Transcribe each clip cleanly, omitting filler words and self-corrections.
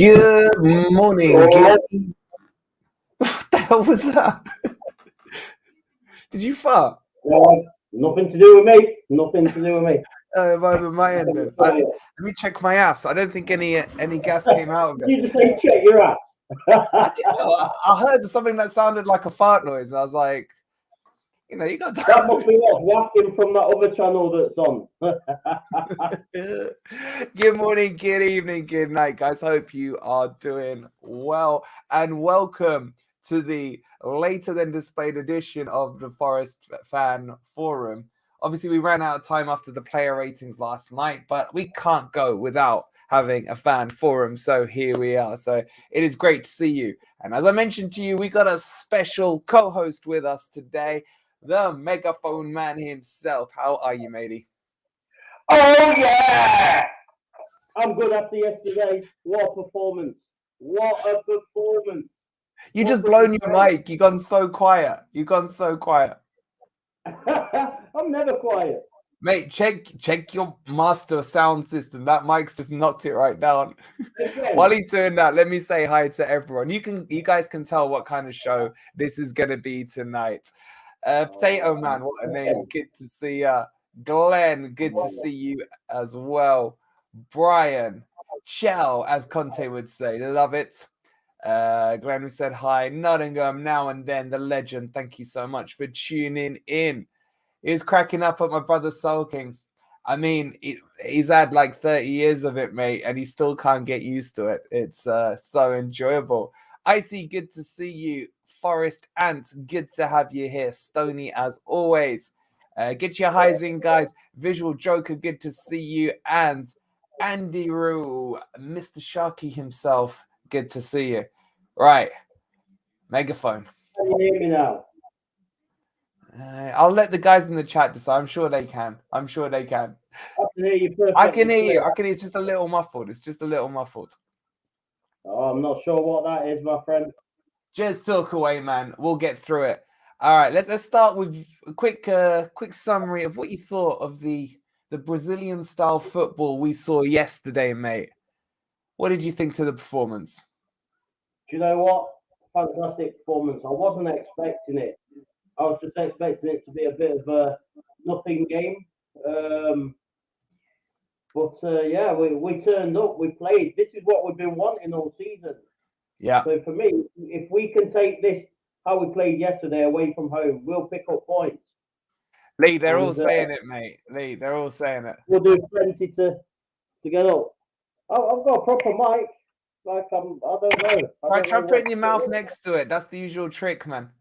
Good morning. What the hell was that? Did you fart? No, nothing to do with me. Nothing to do with me. My end then. Let me check my ass. I don't think any gas came out of it. You just say check your ass. I heard something that sounded like a fart noise, and I was like, you got to... That must be us wafting from that other channel that's on. Good morning, good evening, good night, guys. Hope you are doing well, and welcome to the later than displayed edition of the Forest Fan Forum. Obviously, we ran out of time after the player ratings last night, but we can't go without having a fan forum. So here we are. So it is great to see you. And as I mentioned to you, we got a special co-host with us today, the megaphone man himself. How are you, matey? Oh, yeah! I'm good after yesterday. What a performance. What a performance. You just blown your mic. You've gone so quiet. I'm never quiet. Mate, check your master sound system. That mic's just knocked it right down. While he's doing that, let me say hi to everyone. You guys can tell what kind of show this is gonna be tonight. Potato Man, what a name. Good to see ya. Glenn, good to see you as well. Brian, ciao, as Conte would say. Love it. Glenn, who said hi. Nottingham, now and then, the legend. Thank you so much for tuning in. He's cracking up at my brother sulking. I mean, he's had like 30 years of it, mate, and he still can't get used to it. It's so enjoyable. Icy, good to see you. Forest Ant, good to have you here. Stony, as always. Get your highs in, guys. Visual Joker, good to see you. And Andy Roo, Mr. Sharky himself, good to see you. Right. Megaphone. Can you hear me now? I'll let the guys in the chat decide. I'm sure they can. I can hear you perfectly. I can hear you. It's just a little muffled. Oh, I'm not sure what that is, my friend. Just talk away, man. We'll get through it. All right, let's start with a quick summary of what you thought of the Brazilian style football we saw yesterday, mate. What did you think to the performance? Do you know what? Fantastic performance. I wasn't expecting it. I was just expecting it to be a bit of a nothing game. Yeah, we turned up, we played. This is what we've been wanting all season. Yeah. So for me, if we can take this, how we played yesterday away from home, we'll pick up points. Lee, they're all saying it, mate. Lee, they're all saying it. We'll do plenty to get up. I've got a proper mic. Like I don't know. Try putting your mouth next to it. That's the usual trick, man.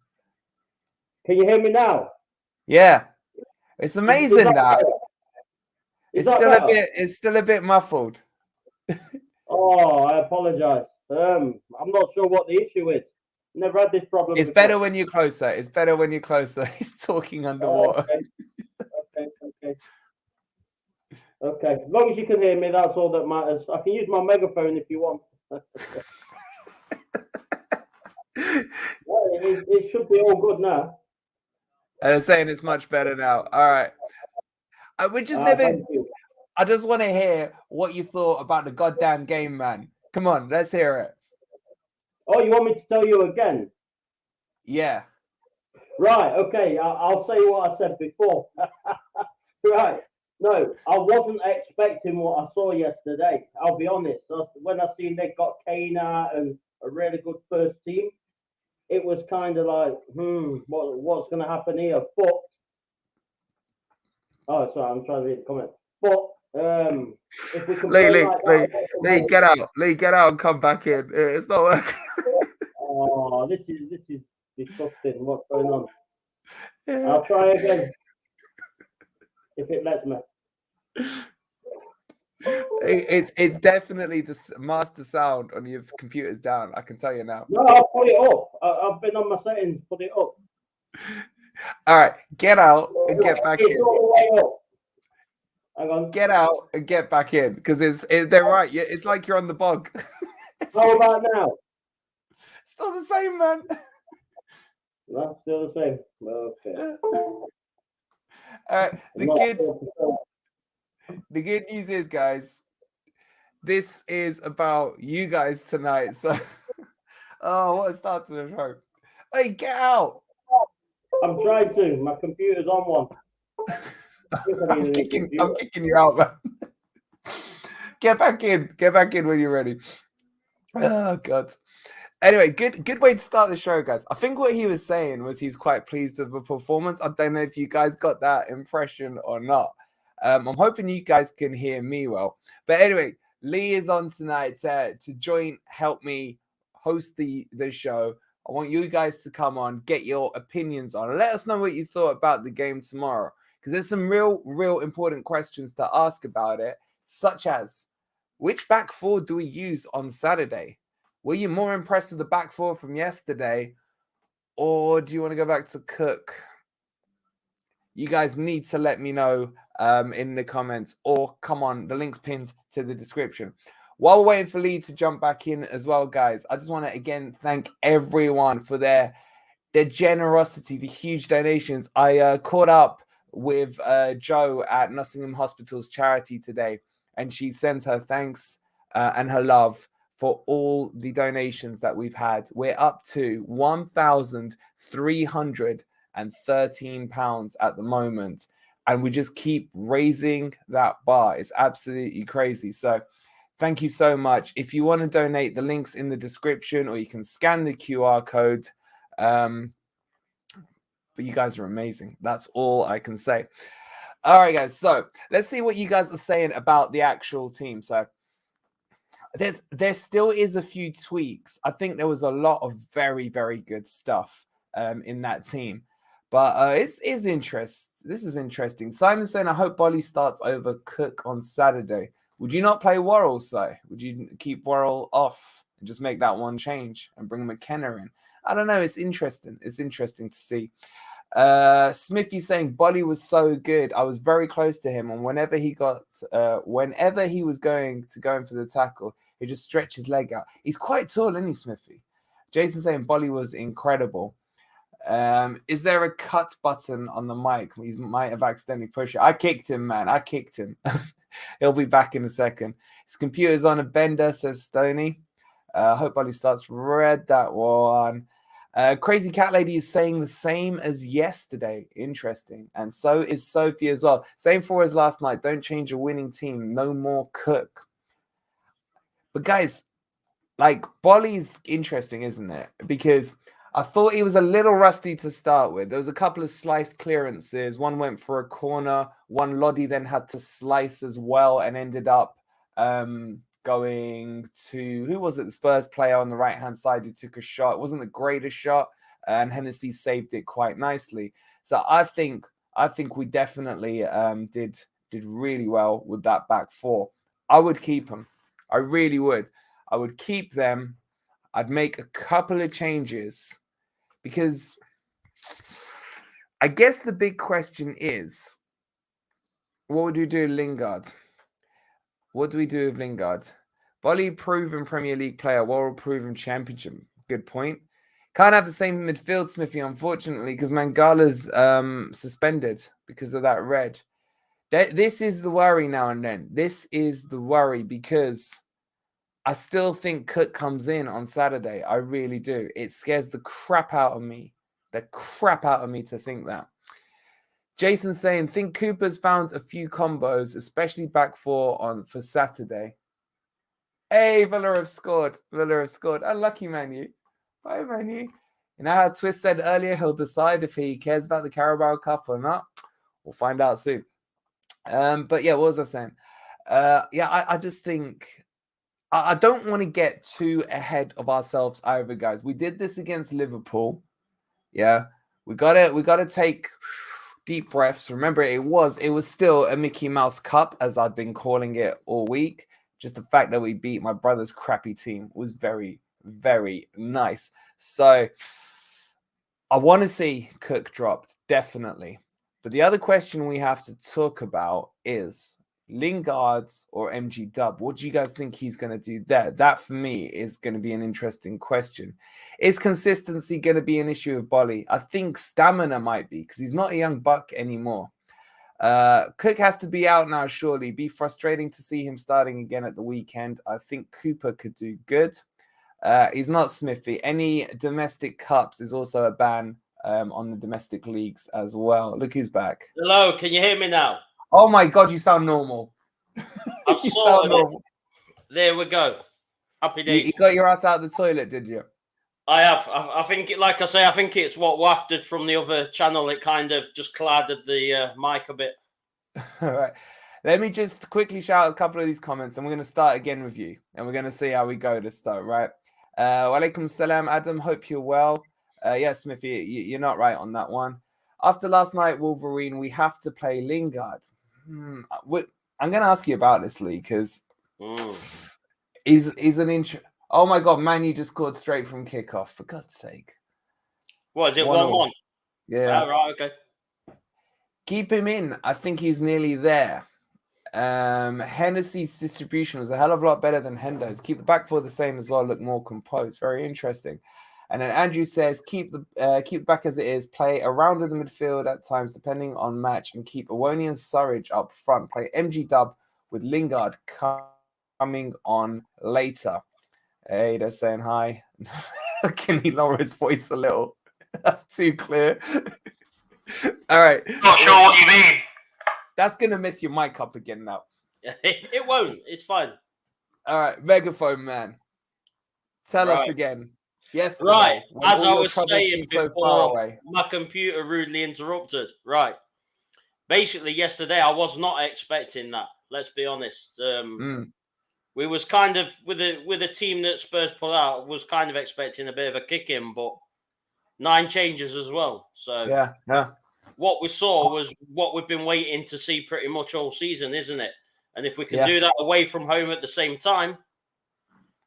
Can you hear me now? Yeah, it's amazing that. It's still a bit muffled. Oh, I apologize. I'm not sure what the issue is. Never had this problem. It's better when you're closer. He's talking underwater. Okay. As long as you can hear me, that's all that matters. I can use my megaphone if you want. It should be all good now. They're saying it's much better now. All right. I just want to hear what you thought about the goddamn game, man. Come on, let's hear it. Oh, you want me to tell you again? Yeah. Right. Okay. I'll say what I said before. Right. No, I wasn't expecting what I saw yesterday. I'll be honest. When I seen they got Kane out and a really good first team, it was kind of like, what's going to happen here? But sorry, I'm trying to read the comment. But if we can Lee, get out and come back in. It's not working. Oh, this is disgusting. What's going on? I'll try again if it lets me. It's definitely the master sound on your computer's down. I can tell you now. No, I'll put it up. I've been on my settings. Put it up. All right, get out and get back in. All the way up. Hang on. Get out and get back in because they're right. It's like you're on the bog. How about now? Still the same, man. No, still the same. Okay. The good news is, guys, This is about you guys tonight. So, oh, what a start to the show. Hey, get out. I'm trying to. My computer's on one. I'm kicking you out, man. Get back in. Get back in when you're ready. Oh, God. Anyway, good way to start the show, guys. I think what he was saying was he's quite pleased with the performance. I don't know if you guys got that impression or not. I'm hoping you guys can hear me well. But anyway, Lee is on tonight to help me host the show. I want you guys to come on, get your opinions on. Let us know what you thought about the game tomorrow, because there's some real important questions to ask about it, such as which back four do we use on Saturday? Were you more impressed with the back four from yesterday, or do you want to go back to Cook? You guys need to let me know in the comments, or come on, the link's pinned to the description. While we're waiting for Lee to jump back in as well, guys, I just want to again thank everyone for their generosity, the huge donations. I caught up with Joe at Nottingham Hospital's charity today, and she sends her thanks and her love for all the donations that we've had. We're up to £1,313 at the moment, and we just keep raising that bar. It's absolutely crazy. So thank you so much. If you want to donate, the link's in the description, or you can scan the QR code. But you guys are amazing. That's all I can say. All right, guys. So let's see what you guys are saying about the actual team. So there still is a few tweaks. I think there was a lot of very good stuff in that team, but this is interesting. Simon saying, I hope Bolly starts over Cook on Saturday. Would you not play Worrell, so? Would you keep Worrell off and just make that one change and bring McKenna in? I don't know. It's interesting. It's interesting to see. Smithy saying Bolly was so good. I was very close to him, and whenever he was going to go in for the tackle, he just stretched his leg out. He's quite tall, isn't he, Smithy? Jason saying Bolly was incredible. Is there a cut button on the mic? He might have accidentally pushed it. I kicked him, man. I kicked him. He'll be back in a second. His computer's on a bender, says Stoney. Hope Bolly starts. Read that one. Crazy Cat Lady is saying the same as yesterday. Interesting. And so is Sophie as well. Same for as last night. Don't change a winning team. No more Cook. But guys, like, Bolly's interesting, isn't it? Because I thought he was a little rusty to start with. There was a couple of sliced clearances. One went for a corner. One Lodi then had to slice as well and ended up going to, who was it? The Spurs player on the right-hand side who took a shot. It wasn't the greatest shot, and Hennessy saved it quite nicely. So I think we definitely did really well with that back four. I would keep them. I really would. I would keep them. I'd make a couple of changes, because I guess the big question is, what would we do with Lingard? What do we do with Lingard? Bolly, proven Premier League player. Worrell, proven Championship. Good point. Can't have the same midfield, Smithy, unfortunately, because Mangala's suspended because of that red. This is the worry now and then. This is the worry, because I still think Cook comes in on Saturday. I really do. It scares the crap out of me. The crap out of me to think that. Jason saying, think Cooper's found a few combos, especially back four for Saturday. Hey, Villa have scored. Unlucky, Manu. Bye, Manu. You know how Twist said earlier, he'll decide if he cares about the Carabao Cup or not. We'll find out soon. But yeah, what was I saying? I just think I don't want to get too ahead of ourselves either, guys. We did this against Liverpool. Yeah, we gotta take deep breaths. Remember, it was still a Mickey Mouse Cup, as I've been calling it all week. Just the fact that we beat my brother's crappy team was very nice. So I want to see Cook dropped, definitely. But the other question we have to talk about is Lingard or MG Dub. What do you guys think he's going to do there? That, for me, is going to be an interesting question. Is consistency going to be an issue with Bolly? I think stamina might be, because he's not a young buck anymore. Cook has to be out now, surely. Be frustrating to see him starting again at the weekend. I think Cooper could do good. He's not Smithy. Any domestic cups is also a ban on the domestic leagues as well. Look who's back. Hello, can you hear me now? Oh my God, you sound normal. I've You sound normal. There we go. Happy days. You got your ass out of the toilet, did you? I have. I think, like I say, I think it's what wafted from the other channel. It kind of just clouded the mic a bit. All right. Let me just quickly shout out a couple of these comments, and we're going to start again with you, and we're going to see how we go to start, right? Walaikum salam, Adam. Hope you're well. Yeah, Smithy, you're not right on that one. After last night, Wolverine, we have to play Lingard. I'm going to ask you about this, Lee, because he's an Oh my God, man, you just scored straight from kickoff, for God's sake. What is it, 1-1? Yeah. Right, okay. Keep him in. I think he's nearly there. Hennessy's distribution was a hell of a lot better than Hendo's. Keep the back four the same as well, look more composed. Very interesting. And then Andrew says, keep the back as it is, play around in the midfield at times, depending on match, and keep Awoni and Surridge up front. Play MG Dub with Lingard coming on later. Hey, they're saying hi. Can he lower his voice a little? That's too clear. All right. Not sure what you mean. That's going to mess your mic up again now. It won't. It's fine. All right. Megaphone man. Tell us again. Yes. Right. As I was saying before, so my computer rudely interrupted. Right. Basically, yesterday, I was not expecting that. Let's be honest. We was kind of, with a team that Spurs pulled out, was kind of expecting a bit of a kick in, but 9 changes as well. So yeah. What we saw was what we've been waiting to see pretty much all season, isn't it? And if we can do that away from home at the same time,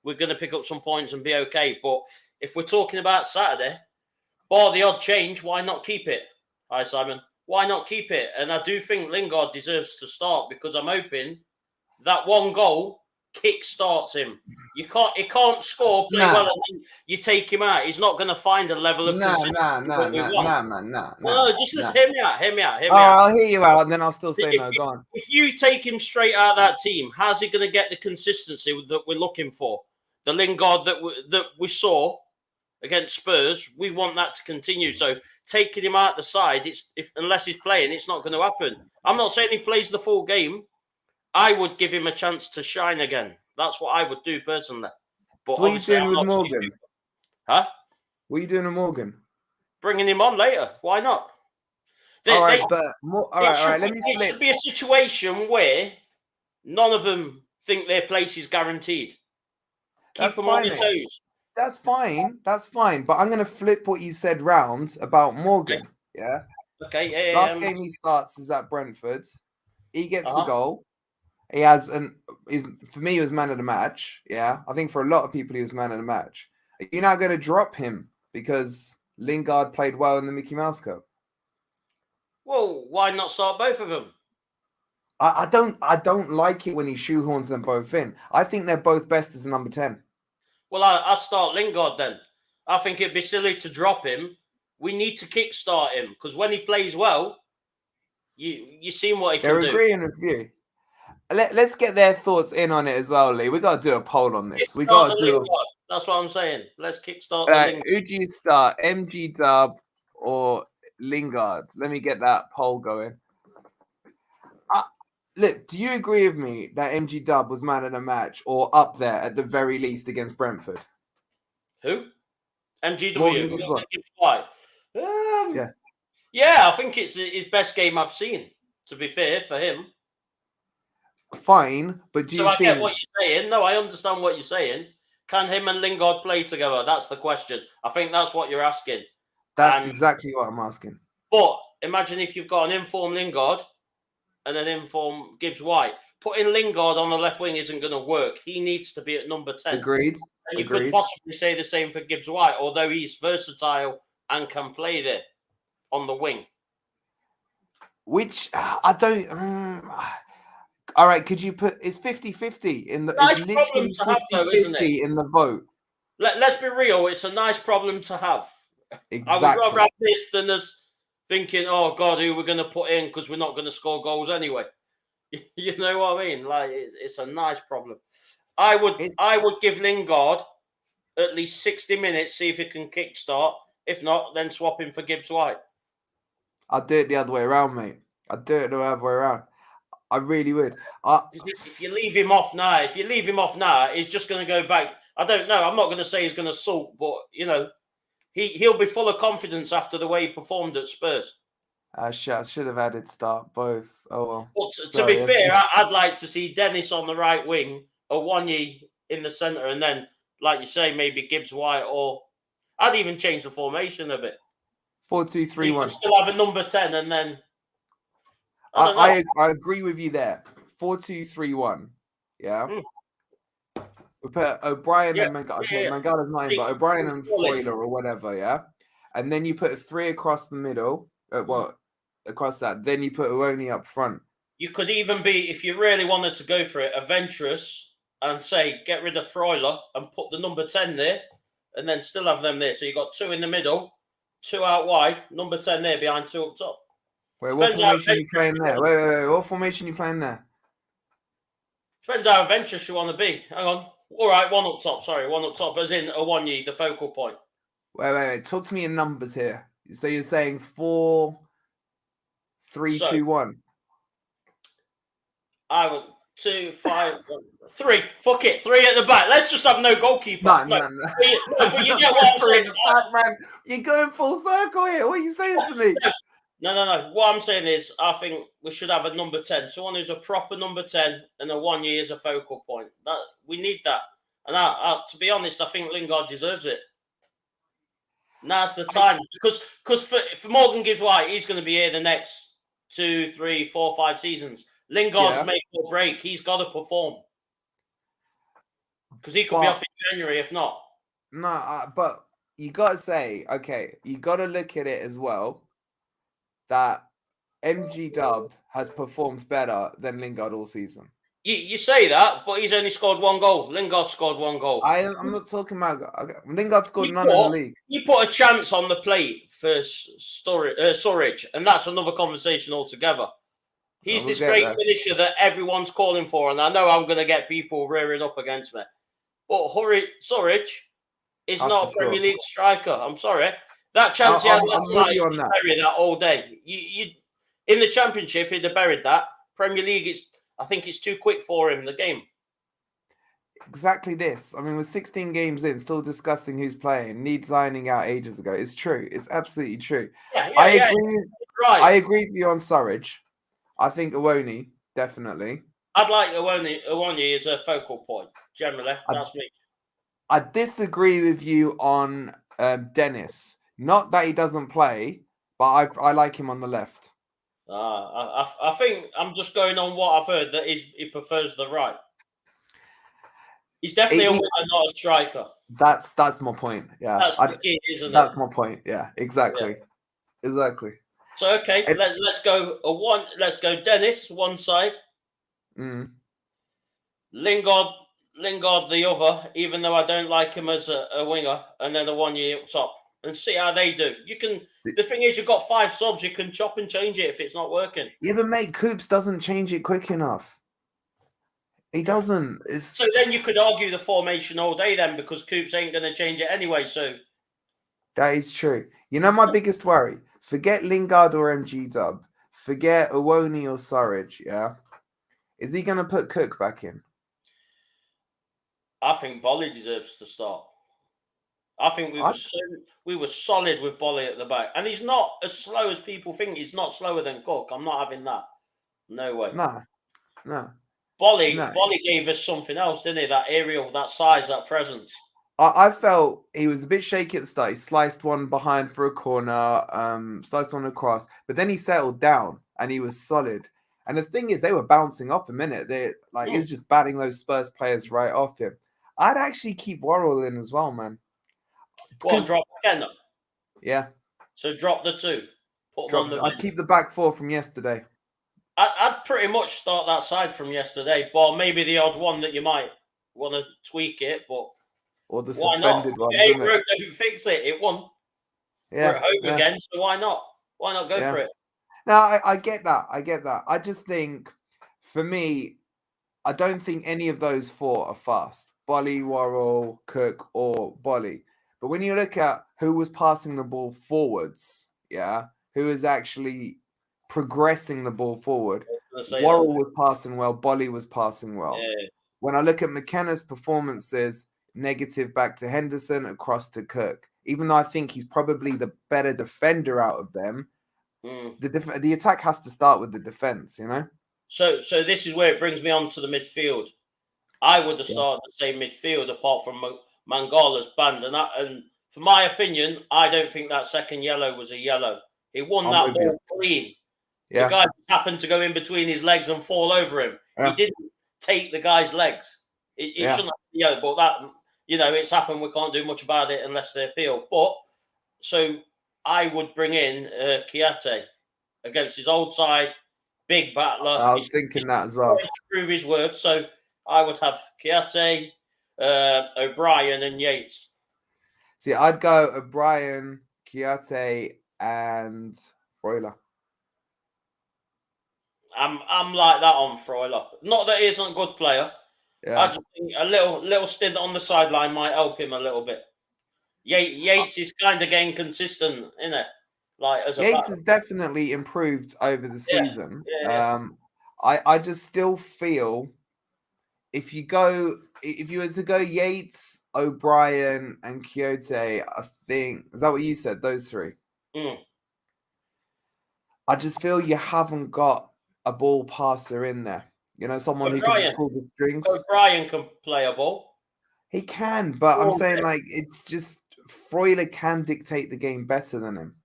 we're going to pick up some points and be okay. But if we're talking about Saturday, bar the odd change, why not keep it? Hi, Simon. Why not keep it? And I do think Lingard deserves to start, because I'm hoping that one goal kick-starts him. He can't score, play well, and then you take him out. He's not going to find a level of consistency. No, just listen, hear me out. I'll hear you out, and then I'll still say no. Go on. If you take him straight out of that team, how's he going to get the consistency that we're looking for? The Lingard that we saw against Spurs, we want that to continue. So taking him out the side, unless he's playing, it's not going to happen. I'm not saying he plays the full game. I would give him a chance to shine again. That's what I would do personally. But so what are you doing with Morgan? Huh? What are you doing with Morgan? Bringing him on later. Why not? All right. Let me flip. It should be a situation where none of them think their place is guaranteed. Keep them on their toes. That's fine. But I'm going to flip what you said round about Morgan. Okay. Yeah? Okay. Last game he starts is at Brentford. He gets the goal. He has for me, he was man of the match. Yeah. I think for a lot of people, he was man of the match. You're not going to drop him because Lingard played well in the Mickey Mouse Cup. Well, why not start both of them? I don't like it when he shoehorns them both in. I think they're both best as a number 10. Well, I'll start Lingard then. I think it'd be silly to drop him. We need to kickstart him, because when he plays well, you see what he can do. They're agreeing with you. Let's get their thoughts in on it as well, Lee. We got to do a poll on this. We got to do. That's what I'm saying. Let's kickstart the Lingard. Who do you start, MG Dub or Lingard? Let me get that poll going. Look, do you agree with me that MG Dub was man of the match, or up there at the very least against Brentford? Who? MGW. Gibbs-white. Yeah, I think it's his best game I've seen, to be fair, for him. Fine, but do you think... I get what you're saying. No, I understand what you're saying. Can him and Lingard play together? That's the question. I think that's what you're asking. That's exactly what I'm asking. But imagine if you've got an informed Lingard and an informed Gibbs-White. Putting Lingard on the left wing isn't going to work. He needs to be at number 10. Agreed. And you could possibly say the same for Gibbs-White, although he's versatile and can play there on the wing. Which I don't... All right, could you put... It's 50-50 in the... Nice it's literally 50-50 in the vote. Let's be real. It's a nice problem to have. Exactly. I would rather have this than us thinking, "Oh God, who we're going to put in because we're not going to score goals anyway." You know what I mean? Like it's a nice problem. I would give Lingard at least 60 minutes, see if he can kickstart. If not, then swap him for Gibbs-white. I'd do it the other way around, mate. I'd do it the other way around. I really would. If you leave him off now, he's just going to go back. I don't know. I'm not going to say he's going to sulk, but he'll be full of confidence after the way he performed at Spurs. I should have added start both. Oh well. But to be fair, I'd like to see Dennis on the right wing, Awoniyi in the centre, and then, like you say, maybe Gibbs-white, or I'd even change the formation a bit. 4-2-3-1. You could still have a number 10, and then I agree with you there. 4-2-3-1. Yeah. We put O'Brien and Mangala. Okay, Mangala's not in, but O'Brien and Foiler or whatever. Yeah. And then you put 3 across the middle. Across that. Then you put Awoniyi up front. You could even be, if you really wanted to go for it, adventurous and say get rid of Freuler and put the number 10 there, and then still have them there. So you got 2 in the middle, 2 out wide, number 10 there behind 2 up top. Wait, what formation are you playing there? Wait. What formation are you playing there? Depends how adventurous you want to be. Hang on. All right, 1 up top. Sorry, 1 up top, as in Awoniyi, the focal point. Wait. Talk to me in numbers here. So you're saying 4-3-2-1. I would 2, 5, 3. Fuck it, 3 at the back. Let's just have no goalkeeper. No. But you get what I'm saying. Man. You're going full circle here. What are you saying to me? No. What I'm saying is, I think we should have a number 10, someone who's a proper number 10, and Awoniyi is a focal point. That we need that. And to be honest, I think Lingard deserves it. Now's the time, because for Morgan Gibbs-white, he's going to be here the next 2, 3, 4, 5 seasons. Lingard's make or break. He's got to perform because he could be off in January if not. No, but you got to say, okay, you got to look at it as well that MG Dub has performed better than Lingard all season. You say that, but he's only scored 1 goal. Lingard scored 1 goal. I'm not talking about Lingard scored none in the league. You put a chance on the plate for Surridge, and that's another conversation altogether. He's this great finisher that everyone's calling for, and I know I'm going to get people rearing up against me. But Surridge is not a Premier League striker. I'm sorry. That chance he had last night, he'd bury that all day. You in the Championship, he'd have buried that. Premier League, I think it's too quick for him, the game. Exactly this. I mean, we're 16 games in, still discussing who's playing. Need signing out ages ago. It's true. It's absolutely true. I agree. Right. I agree with you on Surridge. I think Awoniyi, definitely. I'd like Awoniyi as a focal point, generally. That's me. I disagree with you on Dennis. Not that he doesn't play, but I like him on the left. I think I'm just going on what I've heard, that he prefers the right. He's definitely a winger, not a striker. That's my point. Yeah, that's the key, isn't it? That's my point. Yeah, exactly. So okay, let's go Let's go Dennis one side. Lingard the other. Even though I don't like him as a winger, and then Awoniyi up top, and see how they do. You can. The thing is, you've got 5 subs. You can chop and change it if it's not working. Yeah, but mate, Coops doesn't change it quick enough. He doesn't. So then you could argue the formation all day then, because Coops ain't going to change it anyway. So that is true. You know my biggest worry? Forget Lingard or MG Dub. Forget Awoniyi or Surridge, yeah? Is he going to put Cook back in? I think Bolly deserves to start. I think we were solid with Bolly at the back. And he's not as slow as people think. He's not slower than Cook. I'm not having that. No way. No. Bolly gave us something else, didn't he? That aerial, that size, that presence. I felt he was a bit shaky at the start. He sliced one behind for a corner, sliced one across, but then he settled down and he was solid. And the thing is, they were bouncing off a minute. He was just batting those Spurs players right off him. I'd actually keep Worrell in as well, man. Drop again? Yeah. So drop the 2. I'd keep the back 4 from yesterday. I'd pretty much start that side from yesterday, but maybe the odd one that you might want to tweak it, but or the suspended one. It broke, don't fix it. It won. Yeah. We're at home again, so why not? Why not go for it? No, I get that. I get that. I just think, for me, I don't think any of those four are fast. Bolly, Worrell, Cook, or Bolly. But when you look at who was passing the ball forwards, who is actually progressing the ball forward, Worrell was passing well, Bolly was passing well. Yeah. When I look at McKenna's performances, negative back to Henderson, across to Cook. Even though I think he's probably the better defender out of them, the attack has to start with the defense, you know? So this is where it brings me on to the midfield. I would have started the same midfield apart from Mangala's banned. And for my opinion, I don't think that second yellow was a yellow. He won that ball clean. The guy happened to go in between his legs and fall over him. He didn't take the guy's legs. It shouldn't have been yellow, but that, it's happened. We can't do much about it unless they appeal. But so I would bring in Kiate against his old side, big battler. I was thinking that as well. To prove his worth. So I would have Kiate, O'Brien, and Yates. See, I'd go O'Brien, Kiate, and Freuler. I'm like that on Freuler. Not that he isn't a good player. Yeah. I just think a little stint on the sideline might help him a little bit. Yates is kind of getting consistent, isn't it? Like as Yates has definitely improved over the season. I just still feel if you were to go Yates, O'Brien, and Quixote, I think, is that what you said? Those three. I just feel you haven't got a ball passer in there. Someone who can just pull the strings. O'Brien can play a ball. He can, but I'm saying like it's just Freuler can dictate the game better than him.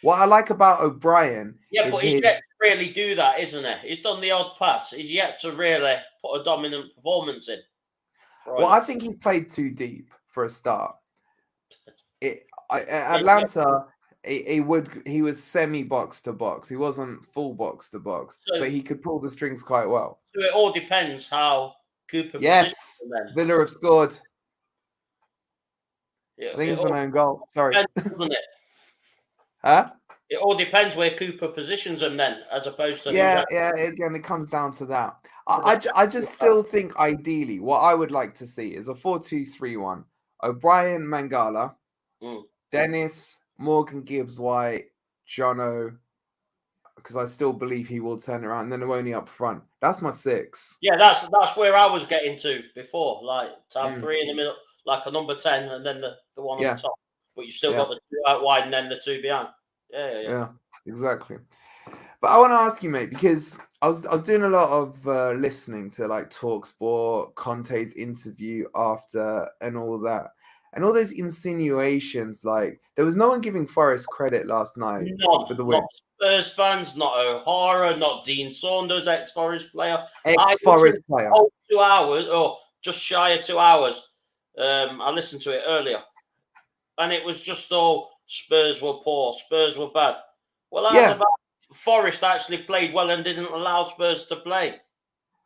What I like about O'Brien, but he's yet to really do that, isn't he? He's done the odd pass. He's yet to really put a dominant performance in. Well, I think he's played too deep for a start. Atlanta, he was semi box to box. He wasn't full box to box, but he could pull the strings quite well. So it all depends how Cooper. Yes, Villa have scored. Yeah, I think it's an own goal. Sorry, depends, doesn't it? Huh? It all depends where Cooper positions them then, as opposed to Again, it comes down to that. I just still think ideally what I would like to see is a 4-2-3-1. O'Brien, Mangala, Dennis, Morgan, Gibbs-white, Jono, because I still believe he will turn around, and then Awoni up front. That's my 6. Yeah, that's where I was getting to before, like to have 3 in the middle, like a number 10, and then the one on the top. But you still got the 2 out wide and then the 2 behind. Yeah, exactly. But I want to ask you, mate, because I was doing a lot of listening to like TalkSport, Conte's interview after, and all that, and all those insinuations. Like there was no one giving Forest credit last night for the win. Not Spurs fans, not O'Hara, not Dean Saunders, ex-Forest player, 2 hours or just shy of 2 hours. I listened to it earlier, and it was just all Spurs were poor, Spurs were bad. Well, how's about Forest actually played well and didn't allow Spurs to play?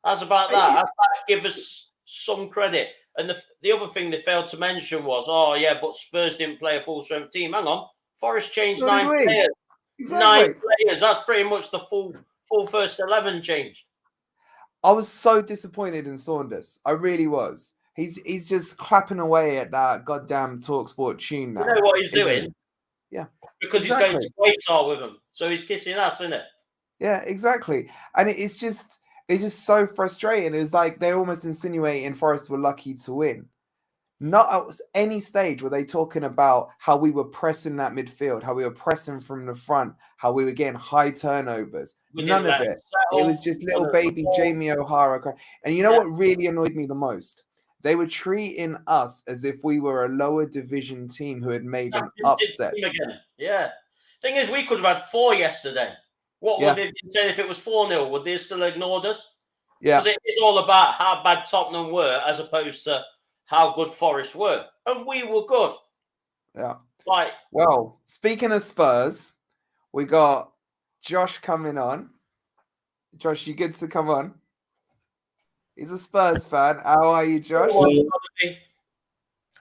How's about that? How's that give us some credit? And the other thing they failed to mention was, but Spurs didn't play a full-strength team. Hang on. Forest changed 9 players. Exactly. 9 players. That's pretty much the full first 11 changed. I was so disappointed in Saunders. I really was. He's just clapping away at that goddamn TalkSport tune now. You know what he's doing? Yeah. Because he's going to Qatar with him. So he's kissing us, isn't it? Yeah, exactly. And it's just so frustrating. It was like they're almost insinuating Forest were lucky to win. Not at any stage were they talking about how we were pressing that midfield, how we were pressing from the front, how we were getting high turnovers. None of it. It was just little baby Jamie O'Hara. And you know what really annoyed me the most? They were treating us as if we were a lower division team who had made an upset. Yeah. Thing is, we could have had 4 yesterday. What would they have said if it was 4-0? Would they have still ignored us? Yeah. Because it is all about how bad Tottenham were as opposed to how good Forest were. And we were good. Yeah. Like, well, speaking of Spurs, we got Josh coming on. Josh, you good to come on? He's a Spurs fan. How are you, Josh?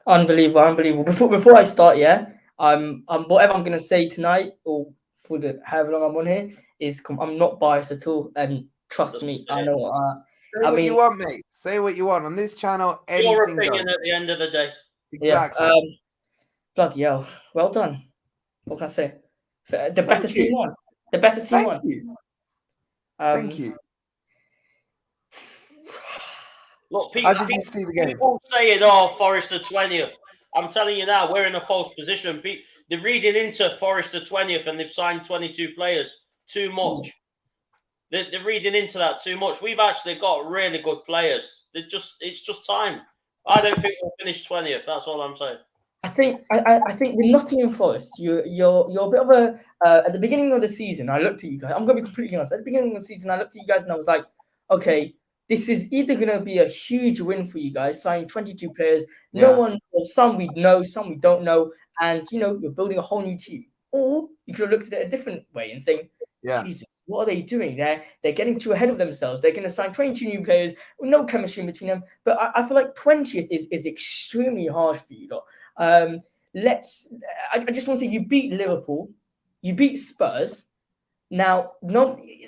Unbelievable. Before I start, whatever I'm gonna say tonight, or for the however long I'm on here is I'm not biased at all, and trust me, I know. Say what you want, mate. Say what you want on this channel. Your Anything opinion goes. at the end of the day. Exactly. Yeah. Bloody hell. Well done. What can I say? The better team won. The better team won. Thank you. Look, How did you see the game? People say it all, Forest are 20th. I'm telling you now, we're in a false position. They're reading into Forest are 20th and they've signed 22 players. Too much. They're reading into that too much. We've actually got really good players. It's just time. I don't think we'll finish 20th. That's all I'm saying. I think with Nottingham Forest, you're a bit of a at the beginning of the season. I looked at you guys. I'm gonna be completely honest. At the beginning of the season, I looked at you guys and I was like, okay, this is either gonna be a huge win for you guys, signing 22 players. No one, or some we know, some we don't know, and you're building a whole new team. Or you could have looked at it a different way and saying, Jesus, what are they doing? They're getting too ahead of themselves. They're going to sign 22 new players with no chemistry in between them. But I feel like 20th is extremely harsh for you lot. I just want to say you beat Liverpool, you beat Spurs. Now,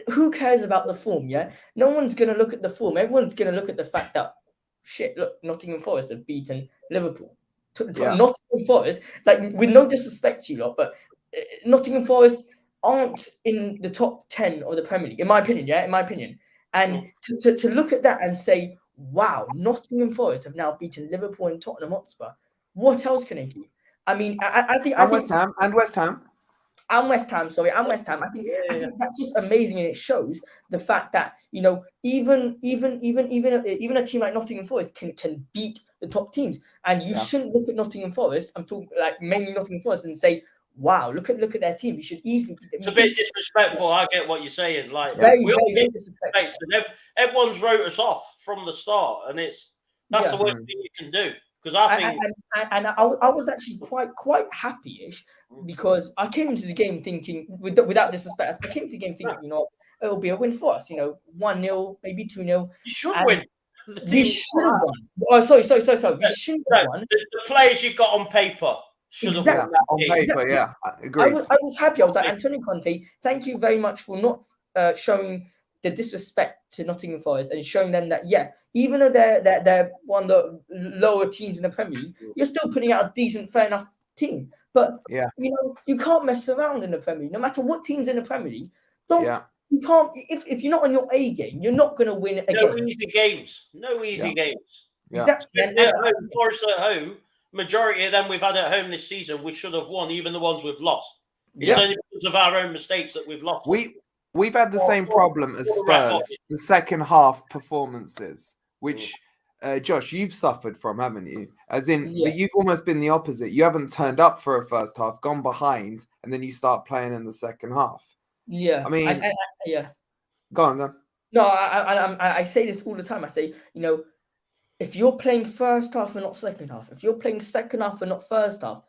who cares about the form? Yeah, no one's going to look at the form. Everyone's going to look at the fact that look, Nottingham Forest have beaten Liverpool. Nottingham Forest, like with no disrespect to you lot, but Nottingham Forest aren't in the top 10 of the Premier League, in my opinion. Yeah, in my opinion, and to look at that and say, wow, Nottingham Forest have now beaten Liverpool and Tottenham Hotspur. What else can they do? I mean, I think West Ham. And West Ham, sorry, and West Ham. I think that's just amazing, and it shows the fact that even a team like Nottingham Forest can beat the top teams, and you shouldn't look at Nottingham Forest. I'm talking like mainly Nottingham Forest, and say, wow, look at their team. You should easily beat them. It's a bit disrespectful. I get what you're saying. Like we all get disrespectful. Everyone's wrote us off from the start, and that's the worst thing you can do. Because I think, I was actually quite happy-ish because I came into the game thinking, without disrespect, I came to the game thinking, it'll be a win for us. 1-0, maybe 2-0. You should win. We should have won. Oh, sorry. We shouldn't have won. The players you got on paper should have won. On paper, yeah, I agree. I was happy. I was like, Antonio Conte, thank you very much for not showing the disrespect to Nottingham Forest and showing them that, even though they're one of the lower teams in the Premier League, you're still putting out a decent, fair enough team. But you can't mess around in the Premier League. No matter what team's in the Premier League, you can't. If you're not on your A game, you're not going to win again. No easy games. Exactly. Forest at home. Majority of them we've had at home this season, we should have won. Even the ones we've lost. It's only because of our own mistakes that we've lost. We've had the same problem as Spurs, the second half performances, which, Josh, you've suffered from, haven't you? As in, but you've almost been the opposite. You haven't turned up for a first half, gone behind, and then you start playing in the second half. Yeah. I mean, Go on. No, I say this all the time. I say, if you're playing first half and not second half, if you're playing second half and not first half,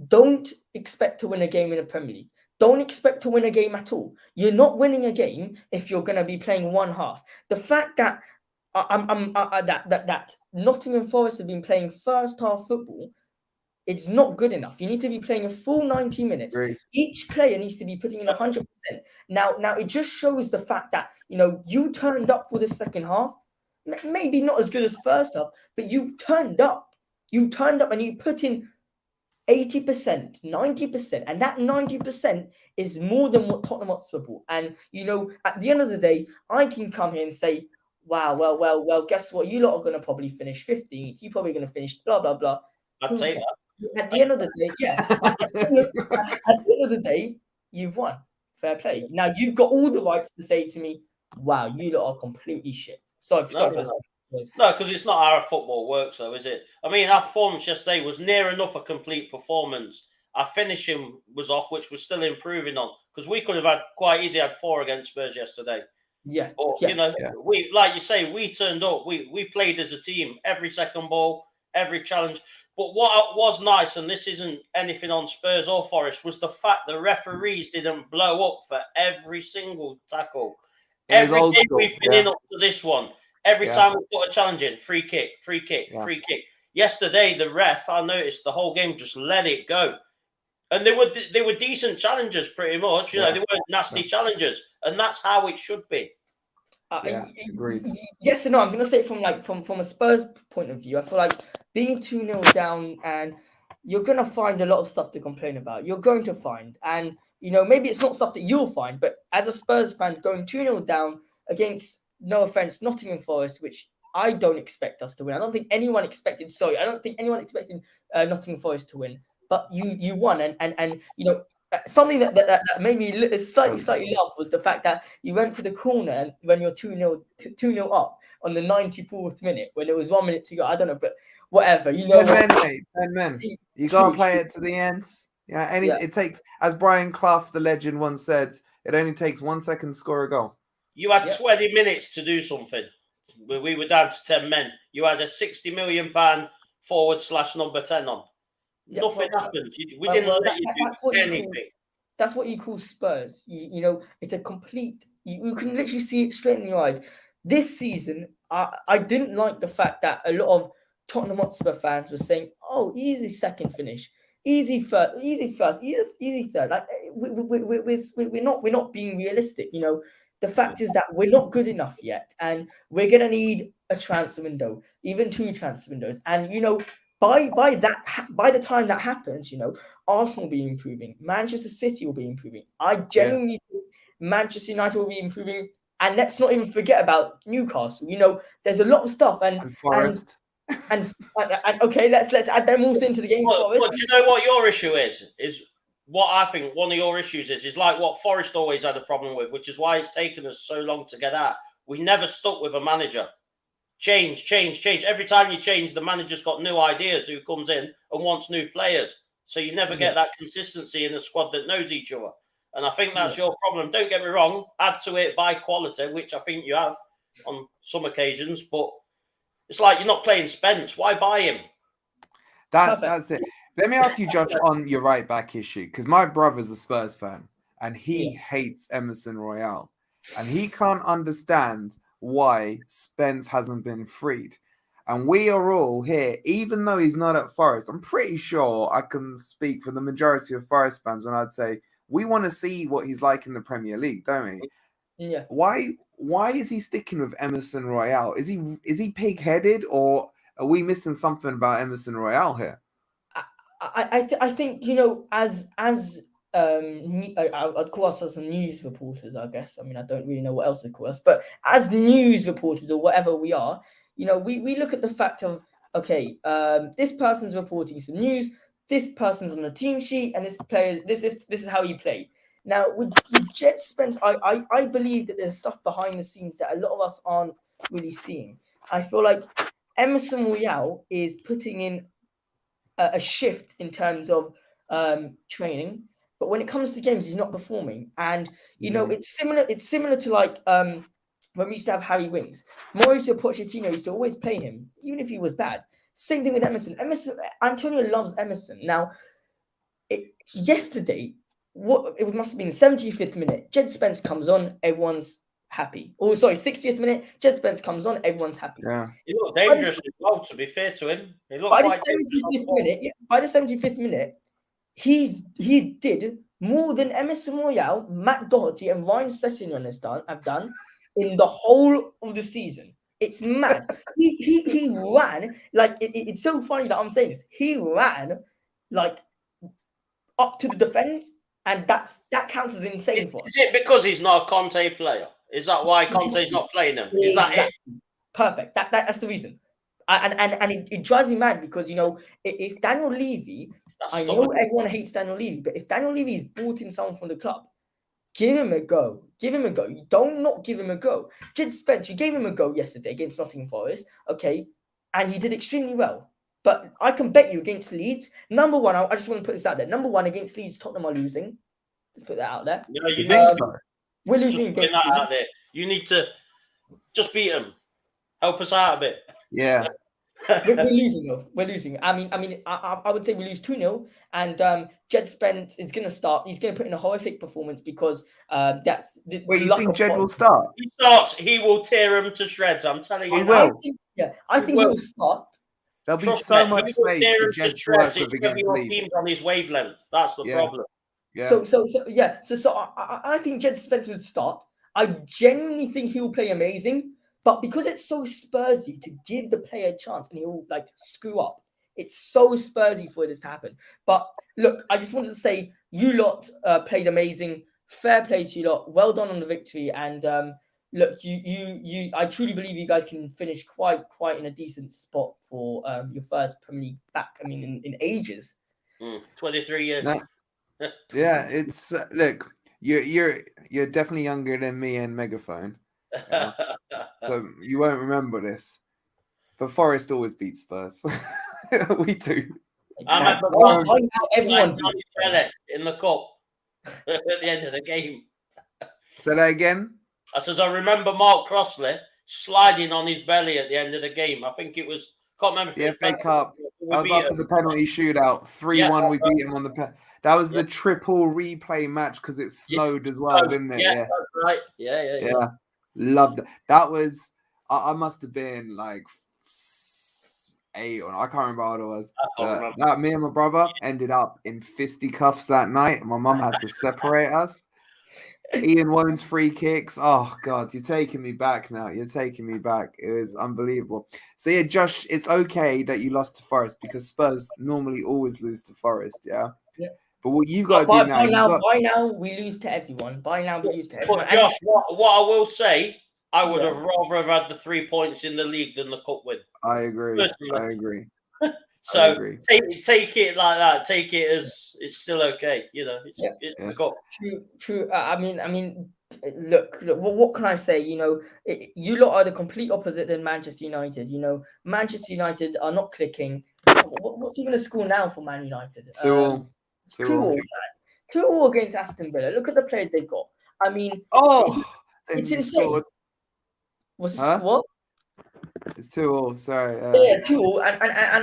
don't expect to win a game in the Premier League. Don't expect to win a game at all. You're not winning a game if you're going to be playing one half. The fact that that Nottingham Forest have been playing first half football, it's not good enough. You need to be playing a full 90 minutes. Great. Each player needs to be putting in 100%. Now it just shows the fact that you turned up for the second half. Maybe not as good as first half, but you turned up. You turned up and you put in 80%, 90%, and that 90% is more than what Tottenham Hotspur bought. And at the end of the day, I can come here and say, wow, well, guess what? You lot are going to probably finish 15th. You're probably going to finish blah blah blah. I'd say that. At the end of the day, at the end of the day, you've won. Fair play. Now you've got all the rights to say to me, wow, you lot are completely shit. Sorry for this. No, because it's not how our football works, though, is it? I mean, our performance yesterday was near enough a complete performance. Our finishing was off, which we're still improving on, because we could have quite easily had 4 against Spurs yesterday. Yeah. But, we, like you say, we turned up. We played as a team, every second ball, every challenge. But what was nice, and this isn't anything on Spurs or Forest, was the fact the referees didn't blow up for every single tackle. Every game we've been in up to this one. Every time we put a challenge in, free kick. Yesterday, the ref, I noticed the whole game just let it go. And they were decent challenges, pretty much. You know, they weren't nasty challenges, and that's how it should be. Agreed. Yes and no. I'm going to say from a Spurs point of view, I feel like being 2-0 down, and you're going to find a lot of stuff to complain about. You're going to find, and maybe it's not stuff that you'll find, but as a Spurs fan, going 2-0 down against, no offense, Nottingham Forest, which I don't expect us to win. I don't think anyone expected. Sorry, I don't think anyone expected Nottingham Forest to win. But you won, and something that made me slightly laugh was the fact that you went to the corner and when you're 2-0 up on the 94th minute when it was 1 minute to go. I don't know, but whatever. 10 men, mate. 10 men. You gotta play it to the end. It takes, as Brian Clough, the legend, once said, it only takes 1 second to score a goal. You had 20 minutes to do something. We were down to 10 men. You had a £60 million forward/number 10 on. Nothing happened. We didn't let you do anything. That's what you call Spurs. It's a complete. You can literally see it straight in your eyes. This season, I didn't like the fact that a lot of Tottenham Hotspur fans were saying, "Oh, easy second finish, easy first, easy third." Like we're not being realistic. The fact is that we're not good enough yet, and we're gonna need a transfer window, even 2 transfer windows, and By the time that happens, Arsenal will be improving. Manchester City will be improving. I genuinely think Manchester United will be improving. And let's not even forget about Newcastle. There's a lot of stuff. And Forest. And okay, let's add them also into the game. But do you know what your issue is? Is what I think one of your issues is like what Forest always had a problem with, which is why it's taken us so long to get out. We never stuck with a manager. Change. Every time you change, the manager's got new ideas who comes in and wants new players. So you never get that consistency in a squad that knows each other. And I think that's your problem. Don't get me wrong. Add to it by quality, which I think you have on some occasions. But it's like you're not playing Spence. Why buy him? That's it. Let me ask you, Josh, on your right back issue, because my brother's a Spurs fan and he hates Emerson Royale, and he can't understand why Spence hasn't been freed. And we are all here, even though he's not at Forest. I'm pretty sure I can speak for the majority of Forest fans when I'd say we want to see what he's like in the Premier League, don't we? Yeah. Why is he sticking with Emerson Royale? Is he pig-headed, or are we missing something about Emerson Royale here? I think as I'd call us as some news reporters, I guess. I mean, I don't really know what else to call us, but as news reporters or whatever we are, we look at the fact of, okay, this person's reporting some news, this person's on the team sheet, and this player, this is how you play. Now, with Jet Spence, I believe that there's stuff behind the scenes that a lot of us aren't really seeing. I feel like Emerson Royale is putting in a shift in terms of training. But when it comes to games, he's not performing. And, it's similar to like when we used to have Harry Winks. Mauricio Pochettino used to always play him, even if he was bad. Same thing with Emerson. Antonio loves Emerson. Now, yesterday, it must have been the 75th minute. Jed Spence comes on, everyone's happy. Oh, sorry, 60th minute, Jed Spence comes on, everyone's happy. Yeah. He looked dangerous as well, to be fair to him. By the 75th minute, he did more than Emerson Royale, Matt Doherty, and Ryan Sessegnon have done in the whole of the season. It's mad. He ran like it's so funny that I'm saying this. He ran like up to the defense, and that counts as insane for us. Is it because he's not a Conte player? Is that why Conte's not playing him? Is that it? Perfect. That's the reason. And it drives me mad because if Daniel Levy, I know everyone hates Daniel Levy, but if Daniel Levy is brought in someone from the club, give him a go. Give him a go. You don't not give him a go. Jed Spence, you gave him a go yesterday against Nottingham Forest, okay, and he did extremely well. But I can bet you against Leeds, number one, I just want to put this out there. Number one, against Leeds, Tottenham are losing. Let's put that out there. No, you need to. We're losing against that out there. You need to just beat them. Help us out a bit. Yeah. We're losing though. We're losing. I mean, I would say we lose 2-0, and Jed Spence is going to start. He's going to put in a horrific performance because that's. Wait, you think Jed will start? He starts. He will tear him to shreds. I'm telling you. He will. I think he will start. There'll be Trust so me, much he will space tear for him to Jed to shreds. work It's with going to against be your Leeds. teams on his wavelength. That's the Yeah. problem. Yeah. So I think Jed Spence would start. I genuinely think he'll play amazing, but because it's so Spursy to give the player a chance and he'll like screw up, it's so Spursy for this to happen. But look, I just wanted to say you lot played amazing. Fair play to you lot. Well done on the victory. And look, I truly believe you guys can finish quite in a decent spot for your first Premier League back. I mean, in ages. 23 years. No. Yeah, it's look, you're definitely younger than me and Megaphone, yeah? So you won't remember this. But Forest always beats Spurs. We do. I remember everyone in the cup at the end of the game. Say that again. I remember Mark Crossley sliding on his belly at the end of the game. I think it was, can't remember. The FA Cup. That was after the penalty shootout. 3-1, we beat him on the that was the triple replay match because it snowed as well, didn't it? Yeah, that's right. Yeah. Loved it. That was, I must have been like 8 or I can't remember how old I was. Me and my brother ended up in fisticuffs that night. My mum had to separate us. Ian Wone's free kicks. Oh God, you're taking me back now. You're taking me back. It was unbelievable. So yeah, Josh, it's okay that you lost to Forest because Spurs normally always lose to Forest. Yeah. But what you got to do now? By now we lose to everyone. By now we lose to everyone. But Josh, what I will say, I would have rather have had the 3 points in the league than the cup win. I agree. Personally. I agree. So take it like that. Take it as it's still okay. You know, it's the cup. True. I mean, look. What can I say? You know, you lot are the complete opposite than Manchester United. You know, Manchester United are not clicking. What's even a score now for Man United? 2-2. 2-2 against Aston Villa. Look at the players they've got. I mean, it's insane. What's what? It's 2-2. Sorry. Yeah, 2-2.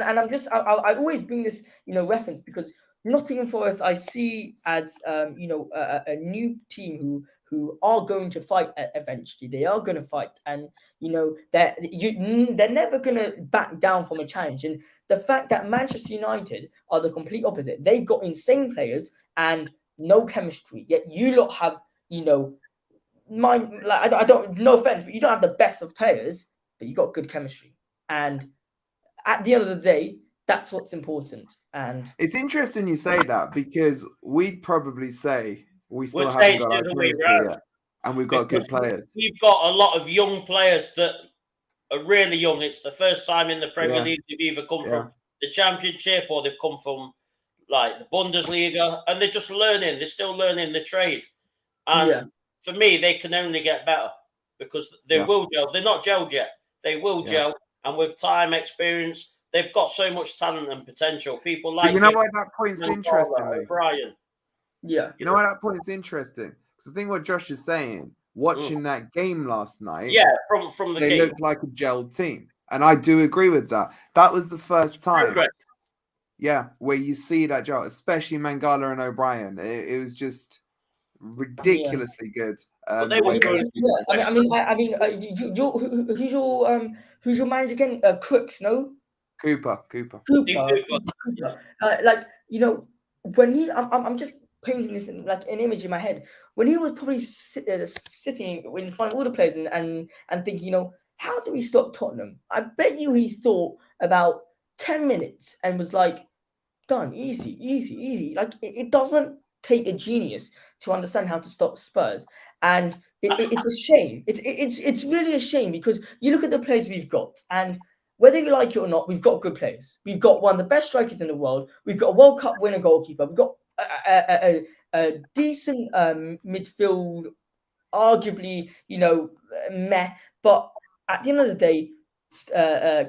And I'm just I always bring this reference because Nottingham Forest I see as a new team who are going to fight eventually. They are going to fight, and they're never going to back down from a challenge. And the fact that Manchester United are the complete opposite. They've got insane players and no chemistry. Yet you lot have I don't, no offense, but you don't have the best of players, but you got good chemistry. And at the end of the day, that's what's important. And it's interesting you say that because we'd probably say we still haven't got our chemistry yet, and we've got good players. We've got a lot of young players that are really young. It's the first time in the Premier League they've either come from the Championship or they've come from like the Bundesliga, and they're just learning. They're still learning the trade. And for me, they can only get better because they will gel. They're not gelled yet. They will gel, and with time, experience, they've got so much talent and potential. People like why that point's interesting, Brian. Yeah, you know why that point's interesting? Because I think what Josh is saying, watching that game last night, from the they game, looked like a gelled team, and I do agree with that. That was the first time, where you see that gel, especially Mangala and O'Brien. It was just ridiculously good. Who's your manager again? Crooks, no? Cooper. When he, I'm just painting this an image in my head. When he was probably sitting in front of all the players and thinking, how do we stop Tottenham? I bet you he thought about 10 minutes and was like, done, easy. Like it doesn't take a genius to understand how to stop Spurs, and it's a shame. It's really a shame because you look at the players we've got, and whether you like it or not, we've got good players. We've got one of the best strikers in the world. We've got a World Cup winner goalkeeper. We've got a decent midfield, arguably meh, but at the end of the day,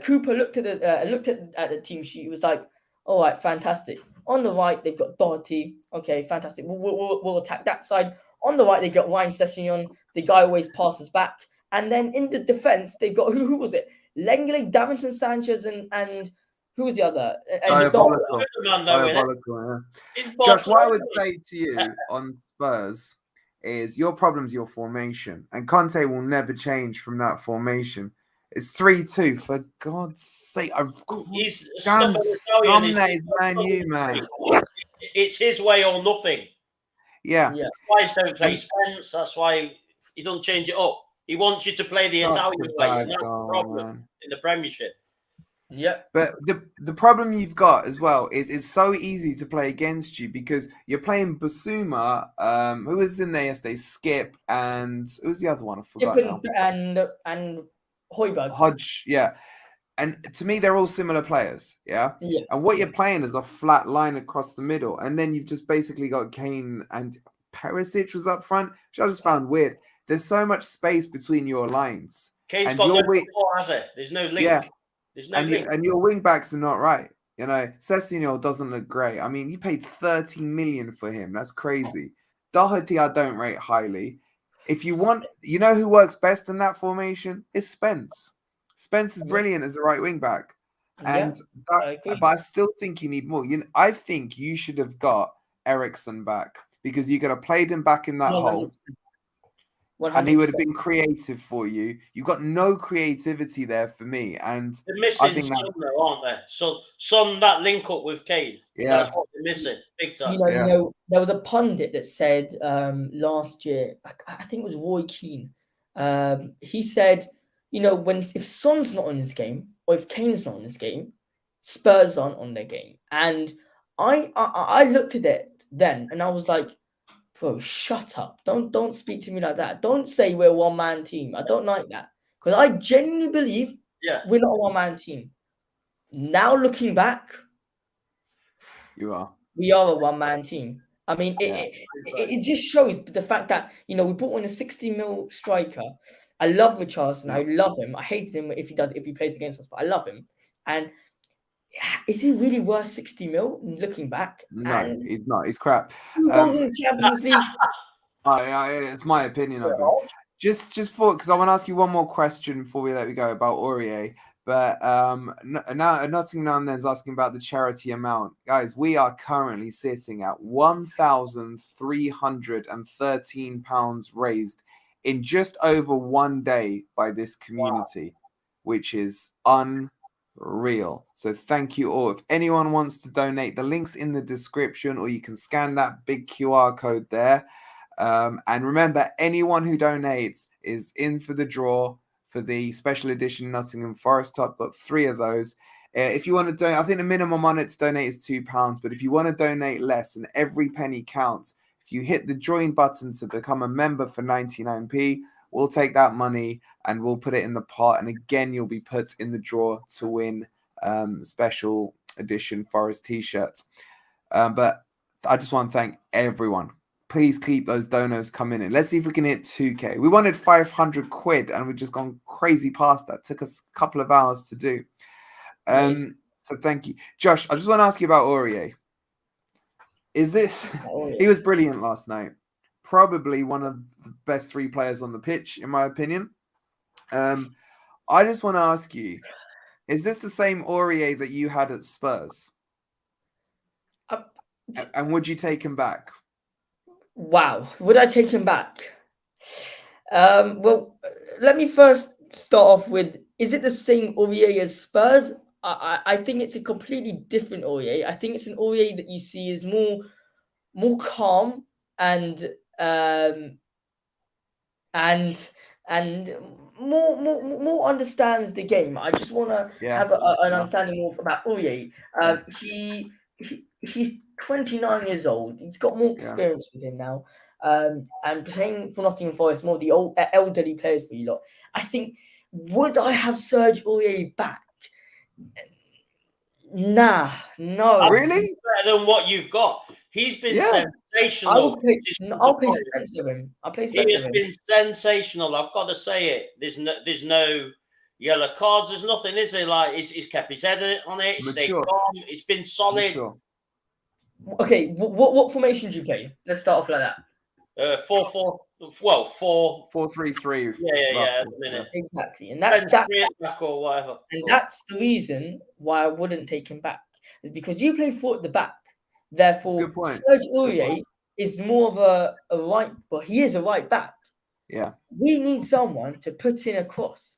Cooper looked at the team sheet. He was like, all right, fantastic. On the right, they've got Doherty. Okay, fantastic. We'll attack that side. On the right, they've got Ryan Sessegnon. The guy always passes back. And then in the defense, they've got who was it? Lenglet, Davinson Sanchez, and who was the other? Josh, what I would say to you on Spurs is your problem's your formation. And Conte will never change from that formation. It's 3-2. For God's sake, I He's can't stubborn scum Italian. that is Man U, man. It's his way or nothing. Yeah. Yeah. Why don't play Spence? That's why he doesn't change it up. He wants you to play the Such Italian a way, bad and that's the goal, problem man. in the Premiership. Yeah. But the problem you've got as well is it's so easy to play against you because you're playing Basuma, who was in there yesterday, Skip, and who was the other one? I forgot now. And Højbjerg. Hodge, yeah. And to me, they're all similar players, yeah? Yeah. And what you're playing is a flat line across the middle. And then you've just basically got Kane and Perisic was up front, which I just found weird. There's so much space between your lines. Kane's And got no your wing- support, has it? There's no link. Yeah. There's no and, link. and your wing backs are not right. You know, Sessegnon doesn't look great. I mean, you paid 30 million for him. That's crazy. Doherty, I don't rate highly. If you want, you know who works best in that formation? It's Spence. Spence is brilliant as a right wing back. And but I still think you need more. I think you should have got Ericsson back because you could have played him back in that hole. 100%. And he would have been creative for you. You got no creativity there for me. And they're missing I think some, though, aren't they? So some that link up with Kane. Yeah. That's what they're missing. Big time. You know, there was a pundit that said last year, I think it was Roy Keane. He said, you know, if Son's not on this game, or if Kane's not on this game, Spurs aren't on their game. And I looked at it then and I was like, bro, shut up. Don't speak to me like that. Don't say we're a one-man team. I don't like that. Because I genuinely believe we're not a one-man team. Now looking back, we are a one-man team. I mean, it just shows the fact that, you know, we brought in a 60 mil striker. I love Richarlison. I love him. I hate him if he plays against us, but I love him. And is he really worth 60 mil looking back? No, he's not. He's crap. Who goes in the Champions League? It's my opinion of him. Just for, because I want to ask you one more question before we let you go about Aurier. But now Nottingham is asking about the charity amount. Guys, we are currently sitting at £1,313 raised in just over 1 day by this community, which is unreal. So thank you all. If anyone wants to donate, the link's in the description, or you can scan that big QR code there. And remember, anyone who donates is in for the draw for the special edition Nottingham Forest top. Got 3 of those. If you want to donate, I think the minimum on it to donate is £2. But if you want to donate less, and every penny counts, if you hit the join button to become a member for 99p, we'll take that money and we'll put it in the pot. And again, you'll be put in the draw to win special edition Forest t-shirts. But I just want to thank everyone. Please keep those donors coming in. Let's see if we can hit 2K. We wanted 500 quid and we've just gone crazy past that. It took us a couple of hours to do. So thank you. Josh, I just want to ask you about Aurier. Is this... He was brilliant last night. Probably one of the best 3 players on the pitch, in my opinion. I just want to ask you, is this the same Aurier that you had at Spurs? And would you take him back? Wow. Would I take him back? Well, let me first start off with, is it the same Aurier as Spurs? I think it's a completely different Aurier. I think it's an Aurier that you see is more calm and more understands the game. I just want to have an understanding more about Aurier. He's 29 years old. He's got more experience with him now. And playing for Nottingham Forest, more the old elderly players for you lot. I think, would I have Serge Aurier back? Nah, no. Really? Better than what you've got. He's been sensational. I'll play Spence with him. He has been sensational. I've got to say it. There's no yellow cards. There's nothing, is there? Like he's kept his head on it. He's stayed calm. It's been solid. Okay, what formation do you play? Let's start off like that. 4-4. Well, 4-3-3. Yeah. At the minute. Exactly, and that's that. Back or whatever. And that's the reason why I wouldn't take him back. Is because you play 4 at the back. Therefore, Serge Aurier is more of a right, but he is a right back. Yeah. We need someone to put in a cross.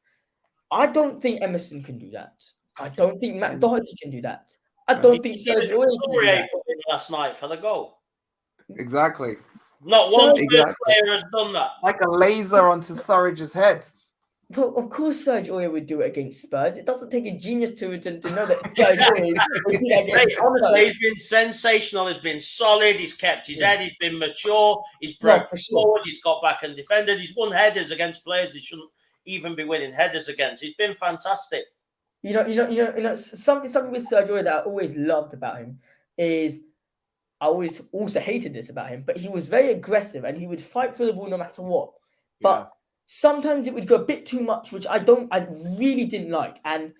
I don't think Emerson can do that. I don't think Matt Doherty can do that. I Did don't you think see the Sergio Aurier can do Aurier that. put in last night for the goal? Exactly. Not one Sergio- Spurs player has done that. Like a laser onto Surridge's head. Well, of course, Sergio Aurier would do it against Spurs. It doesn't take a genius to know that Sergio Aurier would do that Hey, against honestly, Spurs. he's been sensational. He's been solid. He's kept his head. He's been mature. He's No, broke for sure. forward. He's got back and defended. He's won headers against players he shouldn't even be winning headers against. He's been fantastic. Something with Sergio Aurier that I always loved about him is I always also hated this about him, but he was very aggressive and he would fight for the ball no matter what. But sometimes it would go a bit too much, which I really didn't like. And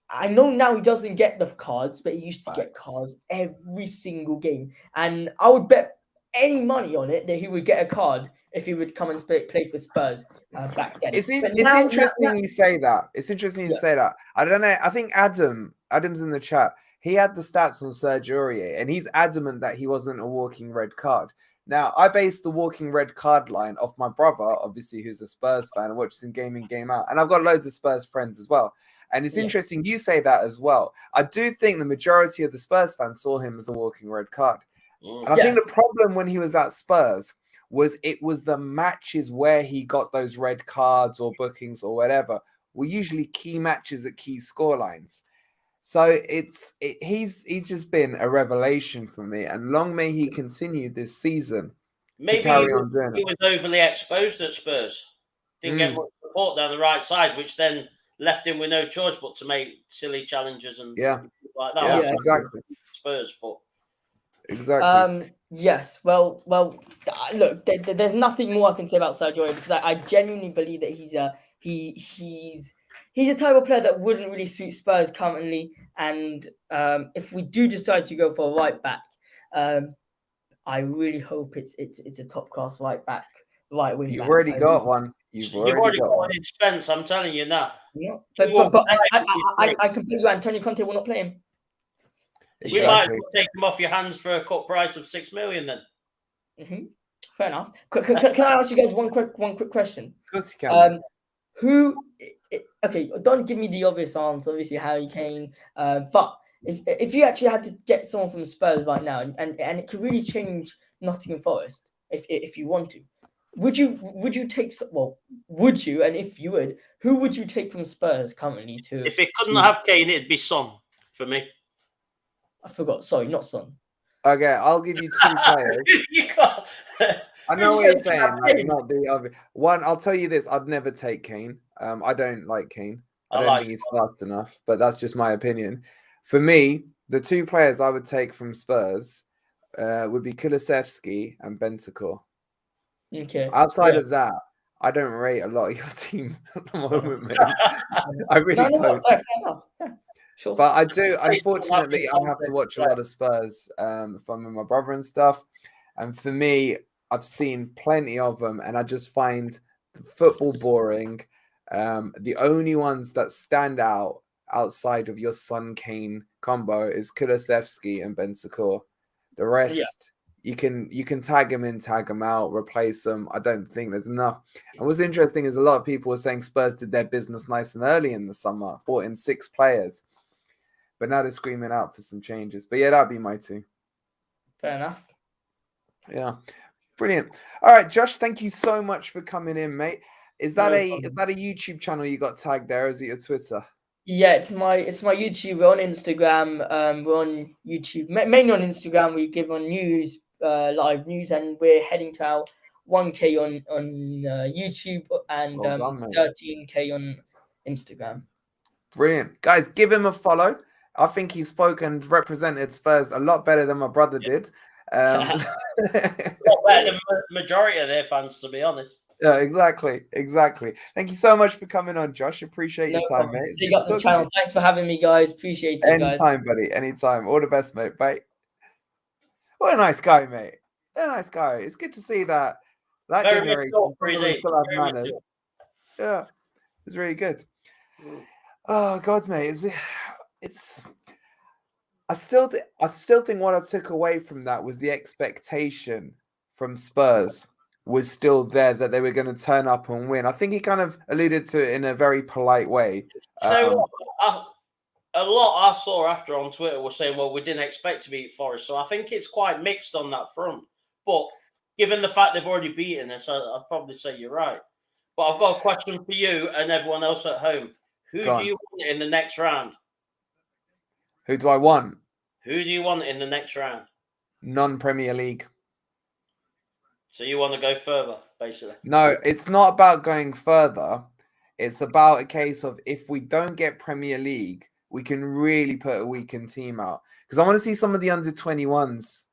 I know now he doesn't get the cards, but he used to get cards every single game. And I would bet any money on it that he would get a card if he would come and play for Spurs back then. It's interesting you say that. It's interesting you say that. I don't know. I think Adam's in the chat. He had the stats on Sergio Aurier, and he's adamant that he wasn't a walking red card. Now, I based the walking red card line off my brother, obviously, who's a Spurs fan and watches him game in, game out. And I've got loads of Spurs friends as well. And it's interesting you say that as well. I do think the majority of the Spurs fans saw him as a walking red card. And I think the problem when he was at Spurs was it was the matches where he got those red cards or bookings or whatever were usually key matches at key scorelines. So he's just been a revelation for me, and long may he continue this season. Maybe carry on doing he was overly exposed at Spurs. Didn't get much support down the right side, which then left him with no choice but to make silly challenges and like that. Yeah, exactly. Spurs, but exactly. Yes. Well. Look, there's nothing more I can say about Sergio Aurier because I genuinely believe that he's a type of player that wouldn't really suit Spurs currently. And if we do decide to go for a right back, I really hope it's a top class right back, right wing. You've already got one. You've already got one in Spence. I'm telling you now. Yeah, but I completely agree. Antonio Conte will not play him. We might as well take him off your hands for a cut price of $6 million then. Mm-hmm. Fair enough. Can I ask you guys one quick question? Of course you can. Okay, don't give me the obvious answer, obviously Harry Kane. But if you actually had to get someone from Spurs right now, and it could really change Nottingham Forest, if you want to, would you take? Well, would you? And if you would, who would you take from Spurs currently to? If it couldn't have Kane, it'd be Son for me. I forgot. Sorry, not Son. Okay, I'll give you two players. I know what you're saying. Like, not the other one. I'll tell you this: I'd never take Kane. I don't like Kane. I don't think he's fast enough. But that's just my opinion. For me, the two players I would take from Spurs would be Kulusevski and Bentancur. Okay. Outside of that, I don't rate a lot of your team at the moment, mate. I really don't. Fair enough. Yeah. Sure. But I do. Unfortunately, I have to watch a lot of Spurs if I'm with my brother and stuff. And for me, I've seen plenty of them, and I just find the football boring. The only ones that stand out outside of your Son Kane combo is Kulusevski and Bentancur. The rest, you can tag them in, tag them out, replace them. I don't think there's enough. And what's interesting is a lot of people were saying Spurs did their business nice and early in the summer, brought in 6 players. But now they're screaming out for some changes. But yeah, that'd be my two. Fair enough. Yeah. Brilliant. All right, Josh, thank you so much for coming in, mate. Is that a YouTube channel you got tagged there? Or is it your Twitter? Yeah, it's my YouTube. We're on Instagram. We're on YouTube, mainly on Instagram. We give on news, live news, and we're heading to our 1K on YouTube and 13K on Instagram. Brilliant, guys. Give him a follow. I think he spoke and represented Spurs a lot better than my brother did. Not better than the majority of their fans, to be honest. Yeah, exactly. Thank you so much for coming on, Josh. Appreciate your time, mate. Big up the channel. Thanks for having me, guys. Appreciate it, guys. Anytime, buddy. Anytime. All the best, mate. Bye. What a nice guy, mate. A nice guy. It's good to see that generation still have manners. Yeah, it's really good. Oh God, mate. I still think what I took away from that was the expectation from Spurs was still there, that they were going to turn up and win. I think he kind of alluded to it in a very polite way. You know what? A lot I saw after on Twitter was saying, well, we didn't expect to beat Forest. So I think it's quite mixed on that front. But given the fact they've already beaten us, I'd probably say you're right. But I've got a question for you and everyone else at home. Who do you want in the next round? Who do I want? Who do you want in the next round? Non-Premier League. So you want to go further, basically? No, it's not about going further. It's about a case of if we don't get Premier League, we can really put a weakened team out. Because I want to see some of the under-21s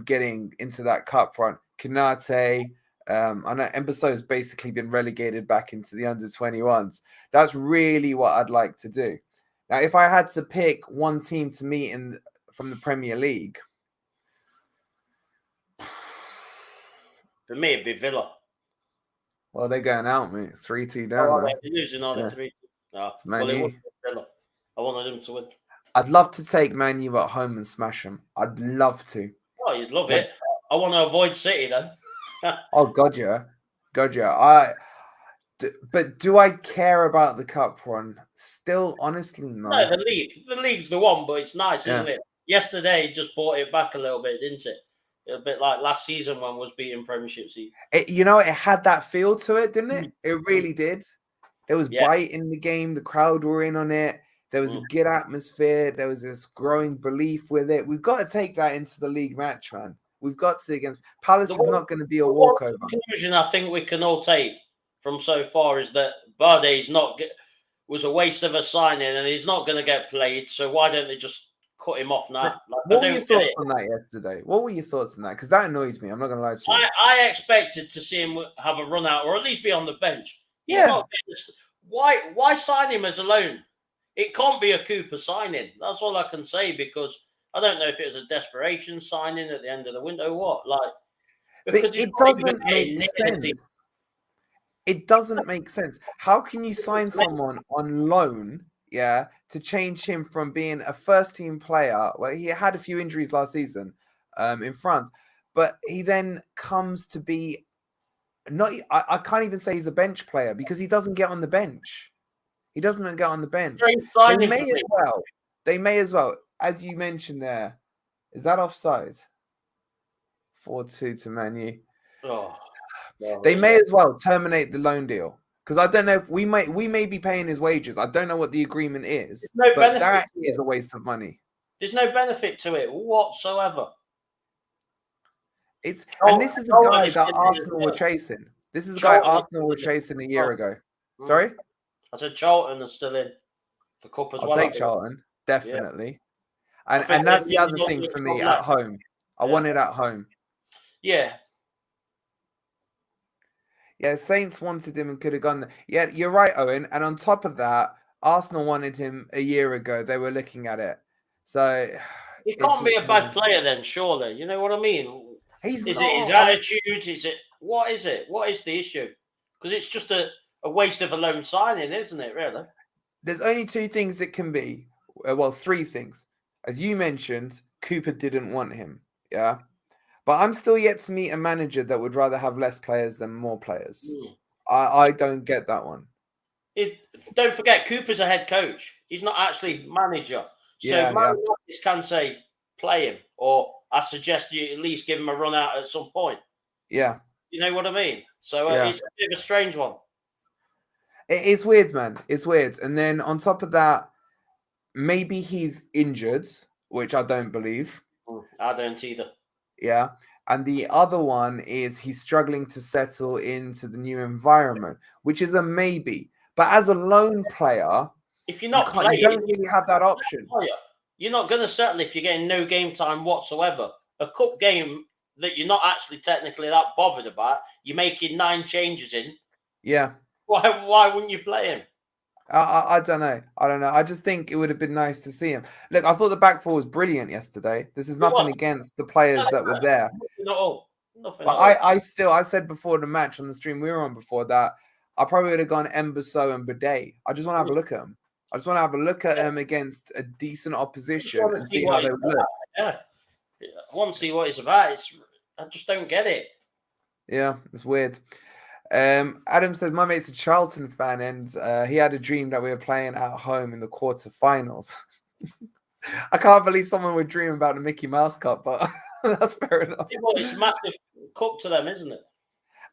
getting into that cup run. Konate, I know Embaso's basically been relegated back into the under-21s. That's really what I'd like to do. Now, if I had to pick one team to meet from the Premier League, for me, it'd be Villa. well, they're going out, mate. 3-2 down. They're losing on it 3-2. No, well, it was Villa. I wanted them to win. I'd love to take Man U at home and smash them. I'd love to. Oh, you'd love it. I want to avoid City then. Oh, God, yeah. God, yeah. But do I care about the cup run? Still, honestly, no. No, the league's the one, but it's nice, isn't it? Yesterday just brought it back a little bit, didn't it? A bit like last season when was beating Premiership seat. It had that feel to it, didn't it? It really did. There was bite in the game. The crowd were in on it. There was a good atmosphere. There was this growing belief with it. We've got to take that into the league match, man. We've got to against Palace. Is not going to be a walkover. The conclusion I think we can all take from so far is that Barde's was a waste of a signing and he's not going to get played. So why don't they just cut him off now? What were your thoughts on that yesterday? What were your thoughts on that? Because that annoyed me. I'm not going to lie to you. I expected to see him have a run out or at least be on the bench. Why sign him as a loan? It can't be a Cooper signing. That's all I can say because I don't know if it was a desperation signing at the end of the window or what. Because it doesn't make sense. It doesn't make sense. How can you sign someone on loan, to change him from being a first-team player? Well, he had a few injuries last season in France, but he then comes to be I can't even say he's a bench player because he doesn't get on the bench. He doesn't get on the bench. They may as well. As you mentioned there, is that offside? 4-2 to Man U. They may as well terminate the loan deal because I don't know if we may be paying his wages. I don't know what the agreement is, but that is a waste of money. There's no benefit to it whatsoever. This is a guy that Arsenal were chasing. This is a guy Arsenal were chasing a year ago. Sorry? I said Charlton is still in the cup as well. I'll take Charlton, definitely. Yeah. And that's the other thing for me at home. I want it at home. Yeah. Yeah, Saints wanted him and could have gone there. Yeah, you're right, Owen. And on top of that, Arsenal wanted him a year ago. They were looking at it. So he can't be a bad player then, surely. You know what I mean? Is it his attitude? What is it? What is the issue? Because it's just a waste of a loan signing, isn't it, really? There's only two things it can be. Well, three things. As you mentioned, Cooper didn't want him. Yeah. But I'm still yet to meet a manager that would rather have less players than more players. I don't get that one. Don't forget, Cooper's a head coach. He's not actually manager. So managers can say, play him. Or I suggest you at least give him a run out at some point. Yeah. You know what I mean? So it's a bit of a strange one. It's weird, man. It's weird. And then on top of that, maybe he's injured, which I don't believe. I don't either. Yeah. And the other one is he's struggling to settle into the new environment, which is a maybe. But as a lone player, if you're not playing, you don't really have that option. You're not going to settle if you're getting no game time whatsoever. A cup game that you're not actually technically that bothered about, you're making 9 changes in. Yeah. Why wouldn't you play him? I don't know. I just think it would have been nice to see him. Look, I thought the back four was brilliant yesterday. This is nothing against the players that were there. Nothing. But I said before the match on the stream we were on before that, I probably would have gone Embaso and Bidet. I just want to have a look at them. I just want to have a look at them against a decent opposition and see how they look. Yeah. I want to see what it's about. I just don't get it. Yeah, it's weird. Adam says my mate's a Charlton fan, and he had a dream that we were playing at home in the quarterfinals. I can't believe someone would dream about the Mickey Mouse Cup, but that's fair enough. Well, it's a massive cup to them, isn't it?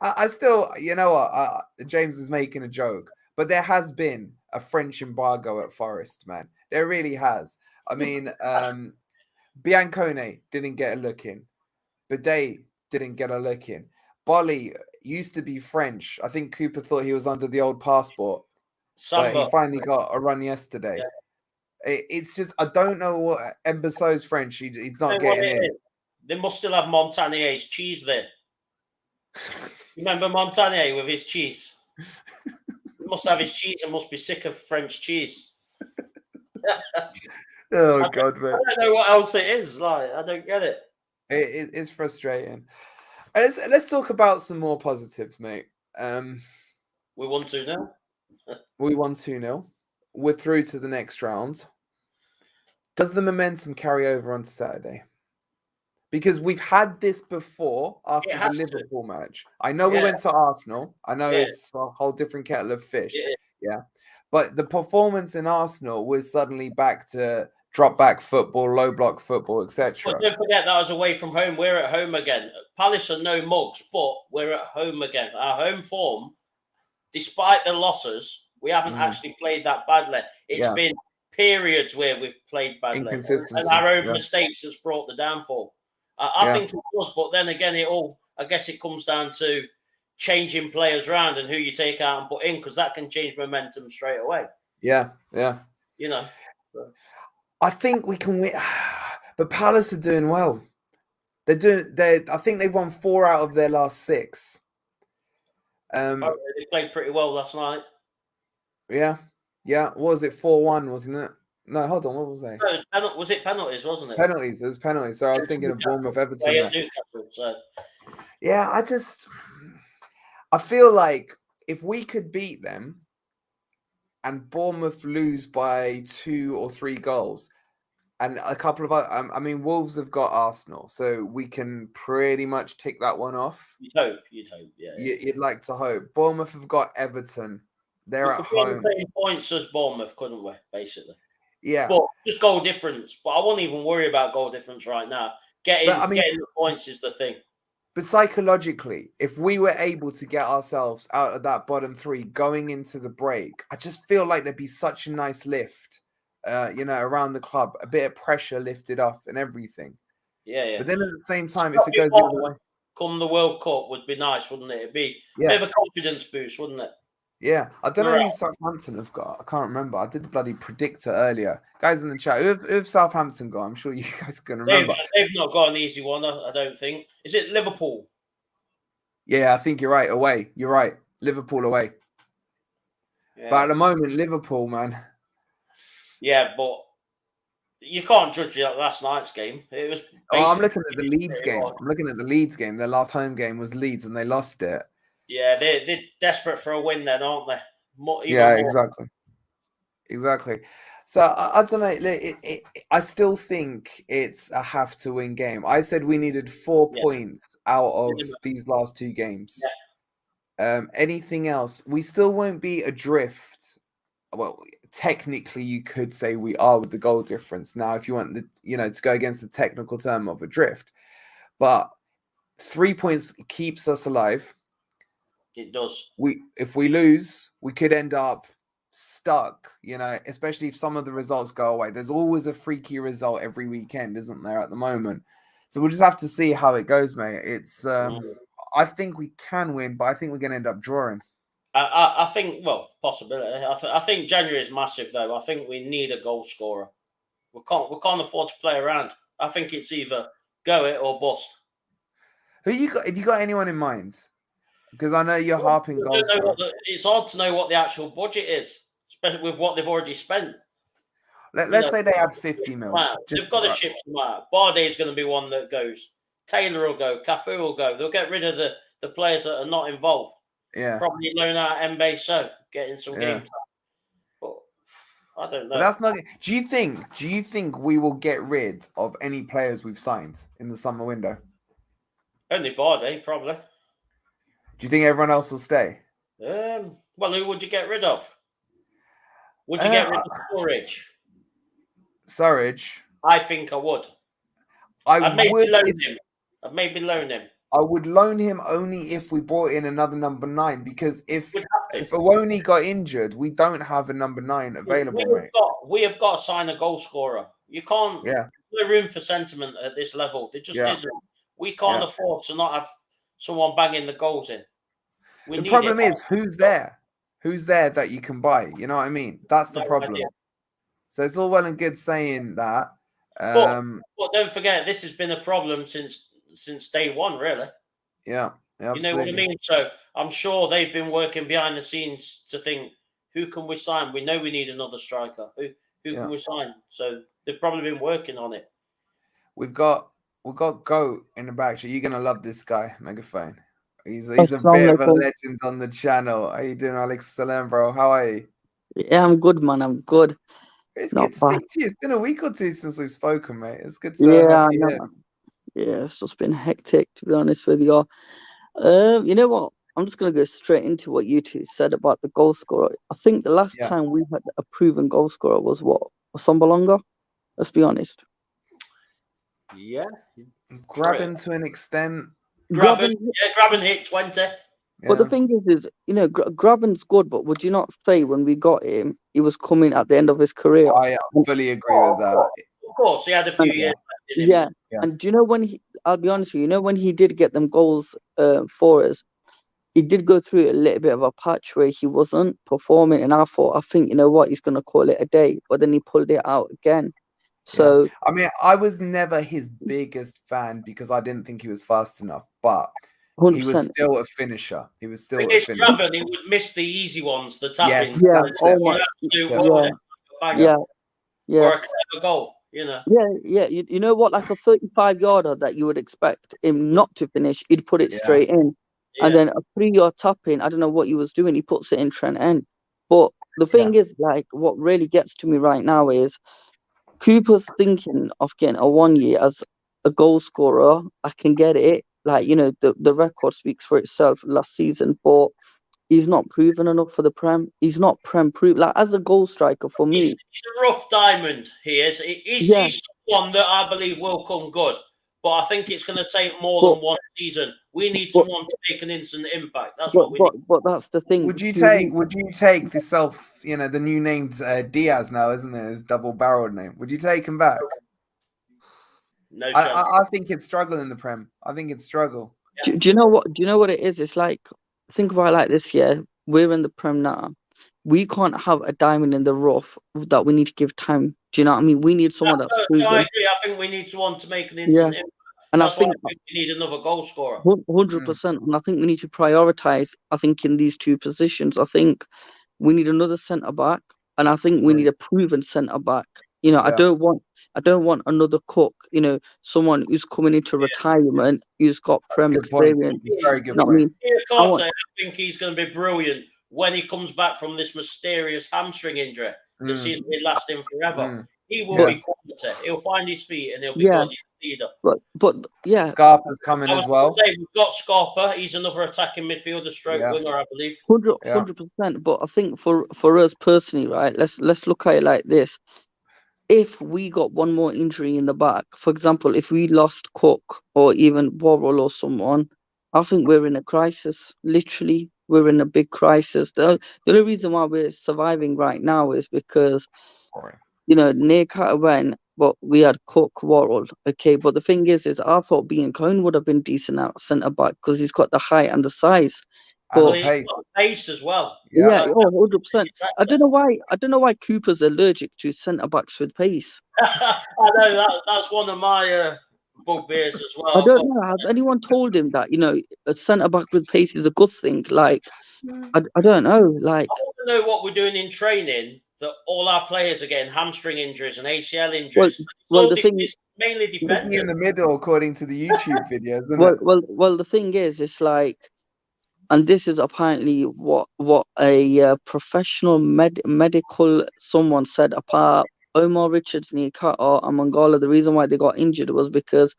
I still, you know what? James is making a joke, but there has been a French embargo at Forest, man. There really has. I mean, Biancone didn't get a look in. Bidet didn't get a look in. Bolly used to be French. I think Cooper thought he was under the old passport, but he finally got a run yesterday. Yeah. It's just, I don't know what Embasso's French. He's not getting in. They must still have Montanier's cheese there. Remember Montagnier with his cheese? He must have his cheese and must be sick of French cheese. Oh, God, man. I don't know what else it is. Like, I don't get it. It's frustrating. Let's talk about some more positives, mate. We won 2-0. We won 2-0. We're through to the next round. Does the momentum carry over on Saturday? Because we've had this before after the Liverpool match. I know we went to Arsenal. I know it's a whole different kettle of fish. Yeah. But the performance in Arsenal was suddenly back to drop back football, low block football, etc. But don't forget that was away from home. We're at home again. Palace are no mugs, but we're at home again. Our home form, despite the losses, we haven't actually played that badly. It's been periods where we've played badly. And our own mistakes has brought the downfall. I think it was, but then again, I guess it comes down to changing players around and who you take out and put in, because that can change momentum straight away. Yeah. You know. I think we can win, but Palace are doing well. I think they've won 4 out of their last 6. They played pretty well last night. Yeah. What was it? 4-1, wasn't it? No, hold on. What was they? Was it penalties, wasn't it? Penalties. It was penalties. So I was thinking of Bournemouth, Everton. Yeah, I feel like if we could beat them and Bournemouth lose by 2 or 3 goals, and a couple of I mean, Wolves have got Arsenal, so we can pretty much tick that one off. You'd hope, yeah. You'd like to hope. Bournemouth have got Everton. They're at home. The same points as Bournemouth, couldn't we? Basically. Yeah. But just goal difference. But I won't even worry about goal difference right now. Getting the points is the thing. But psychologically, if we were able to get ourselves out of that bottom 3 going into the break, I just feel like there'd be such a nice lift, around the club, a bit of pressure lifted off and everything. Yeah. But then at the same time, if it goes the other way, come the World Cup would be nice, wouldn't it? It'd be a bit of a confidence boost, wouldn't it? Yeah, I don't know who Southampton have got. I can't remember. I did the bloody predictor earlier. Guys in the chat, who have Southampton got? I'm sure you guys can remember. They've not got an easy one, I don't think. Is it Liverpool? Yeah, I think you're right. Away. You're right. Liverpool away. Yeah. But at the moment, Liverpool, man. Yeah, but you can't judge last night's game. It was. I'm looking at the Leeds game. Their last home game was Leeds, and they lost it. Yeah, they're desperate for a win then, aren't they? Exactly. So I don't know. I still think it's a have-to-win game. I said we needed 4 points out of these last 2 games. Yeah. Anything else, we still won't be adrift. Well, technically, you could say we are with the goal difference. Now, if you want to go against the technical term of adrift, but 3 points keeps us alive. It does. If we lose, we could end up stuck, especially if some of the results go away. There's always a freaky result every weekend, isn't there, at the moment? So we'll just have to see how it goes, mate. It's I think we can win, but I think we're going to end up drawing. I think, possibility. I think January is massive, though. I think we need a goal scorer. We can't afford to play around. I think it's either go it or bust. Who you got? Have you got anyone in mind? Because I know you're harping goal scorer. It's hard to know what the actual budget is, especially with what they've already spent. Let's say they had 50 mil. They've got to ship some out. Bardet is going to be one that goes. Taylor will go. Cafu will go. They'll get rid of the players that are not involved. Yeah. Probably loan out Mbaye, getting some game time. But I don't know. But that's not. Do you think we will get rid of any players we've signed in the summer window? Only Bardet, probably. Do you think everyone else will stay? Well, who would you get rid of? Would you get rid of Sturridge? Surridge. I think I would. I'd maybe loan him. I would loan him only if we brought in another number 9, because if Awoni got injured, we don't have a number 9 available, mate. We have got to sign a goal scorer. You can't. Yeah. There's no room for sentiment at this level. There just isn't. We can't afford to not have someone banging the goals in. The problem is, who's there? Who's there that you can buy? You know what I mean? That's the problem. Idea. So it's all well and good saying that. But don't forget, this has been a problem since day one, really. Yeah, absolutely. You know what I mean? So I'm sure they've been working behind the scenes to think, who can we sign? We know we need another striker. Who can we sign? So they've probably been working on it. We've got Goat in the back. So you're gonna love this guy, Megaphone. He's a bit of a legend on the channel. How you doing, Alex Salam, bro? How are you? Yeah, I'm good, man. I'm good. It's good to speak to you. It's been a week or two since we've spoken, mate. It's good to have you here. Yeah, it's just been hectic, to be honest with you. You know what? I'm just going to go straight into what you two said about the goal scorer. I think the last time we had a proven goal scorer was what? Sambalonga? Let's be honest. Yeah. Grabbing to an extent. Grabbing hit 20. But the thing is, you know, Graben's good, but would you not say when we got him, he was coming at the end of his career? I fully agree with that. Of course, he had a few years left in him. Yeah, and do you know when I'll be honest with you, when he did get them goals for us, he did go through a little bit of a patch where he wasn't performing, and I think, you know what, he's going to call it a day, but then he pulled it out again. So, I mean, I was never his biggest fan because I didn't think he was fast enough, but 100%. He was still a finisher. He would miss the easy ones, the tapping. Or a clever goal, you know. Yeah. You know what? Like a 35-yarder that you would expect him not to finish, he'd put it straight in. Yeah. And then a 3-yard tapping, I don't know what he was doing. He puts it in Trent end. But the thing is, like, what really gets to me right now is Cooper's thinking of getting a 1 year as a goal scorer. I can get it. Like, you know, the record speaks for itself last season, but he's not proven enough for the Prem. He's not Prem proof. Like, as a goal striker for me. He's a rough diamond, he is. He's someone that I believe will come good. But I think it's going to take more than one season. We need someone to make an instant impact. That's what we need. But that's the thing. Would you take the new named Diaz now, isn't it? His double-barreled name. Would you take him back? No, I think it's struggle in the Prem. I think it's struggle. Do you know what? Do you know what it is? It's like, think about it like this. Yeah, we're in the Prem now. We can't have a diamond in the rough that we need to give time. Do you know what I mean? We need someone that's proven. I agree. I think we need someone to make an instant impact. And I think we need another goal scorer. 100%. And I think we need to prioritize. I think in these two positions, I think we need another centre back, and I think we need a proven centre back. You know, I don't want another Cook. You know, someone who's coming into retirement, who's got Prem experience. Very good point. I think he's going to be brilliant when he comes back from this mysterious hamstring injury that seems to be lasting forever. He will be quality. He'll find his feet and he'll be good. He's a leader. But Scarpa's coming as well. We've got Scarpa. He's another attacking midfielder, winger, I believe. 100%. But I think for us personally, right? Let's look at it like this. If we got one more injury in the back, for example, if we lost Cook or even Worrell or someone, I think we're in a crisis. Literally, we're in a big crisis. The only reason why we're surviving right now is because, you know, Nakata went, but we had Cook, Worrell. Okay, but the thing is I thought Bean Cohn would have been decent at centre back because he's got the height and the size. But he's got pace as well. 100%. I don't know why Cooper's allergic to centre backs with pace. I know that's one of my bugbears as well. I don't know. Has anyone told him that, you know, a centre back with pace is a good thing? Like, I don't know. Like, I want to know what we're doing in training that all our players are getting hamstring injuries and ACL injuries. Well, the thing is mainly defensive. In the middle, according to the YouTube videos, isn't it? Well, the thing is, it's like, and this is apparently what a professional medical someone said about Omar Richards, Nikata, and Mangala. The reason why they got injured was because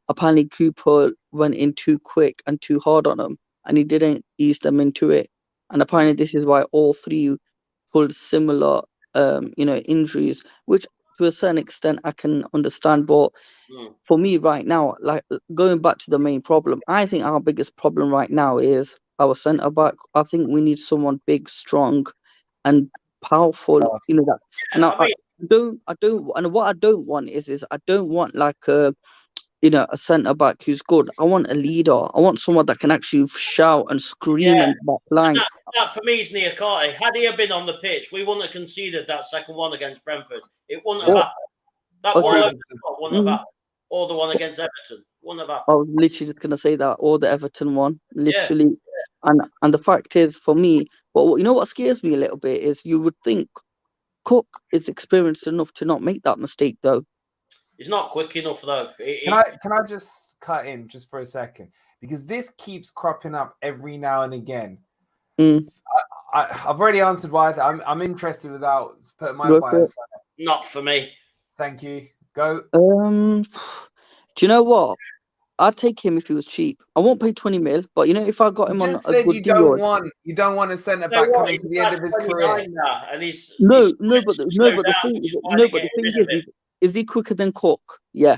apparently Cooper went in too quick and too hard on them, and he didn't ease them into it. And apparently, this is why all three pulled similar, injuries, which to a certain extent I can understand. But for me right now, like going back to the main problem, I think our biggest problem right now is our centre back. I think we need someone big, strong, and powerful. That. And I don't, and what I don't want is I don't want like a centre back who's good. I want a leader. I want someone that can actually shout and scream in the back line. That for me is Niakate. Had he have been on the pitch, we wouldn't have conceded that second one against Brentford. It wouldn't have happened. That wouldn't have happened. Or the one against Everton. Wouldn't have happened. I was literally just gonna say that, or the Everton one, literally. And the fact is, for me, well, you know what scares me a little bit is you would think Cook is experienced enough to not make that mistake, though. He's not quick enough, though. Can I just cut in just for a second? Because this keeps cropping up every now and again. I've already answered why. I'm interested without putting my bias on it. Not for me. Thank you. Go. Do you know what? I'd take him if he was cheap. I won't pay 20 mil, but if I got him on a good you don't want a centre back coming to the end of his career. And he's but the thing is he quicker than Cook? Yeah.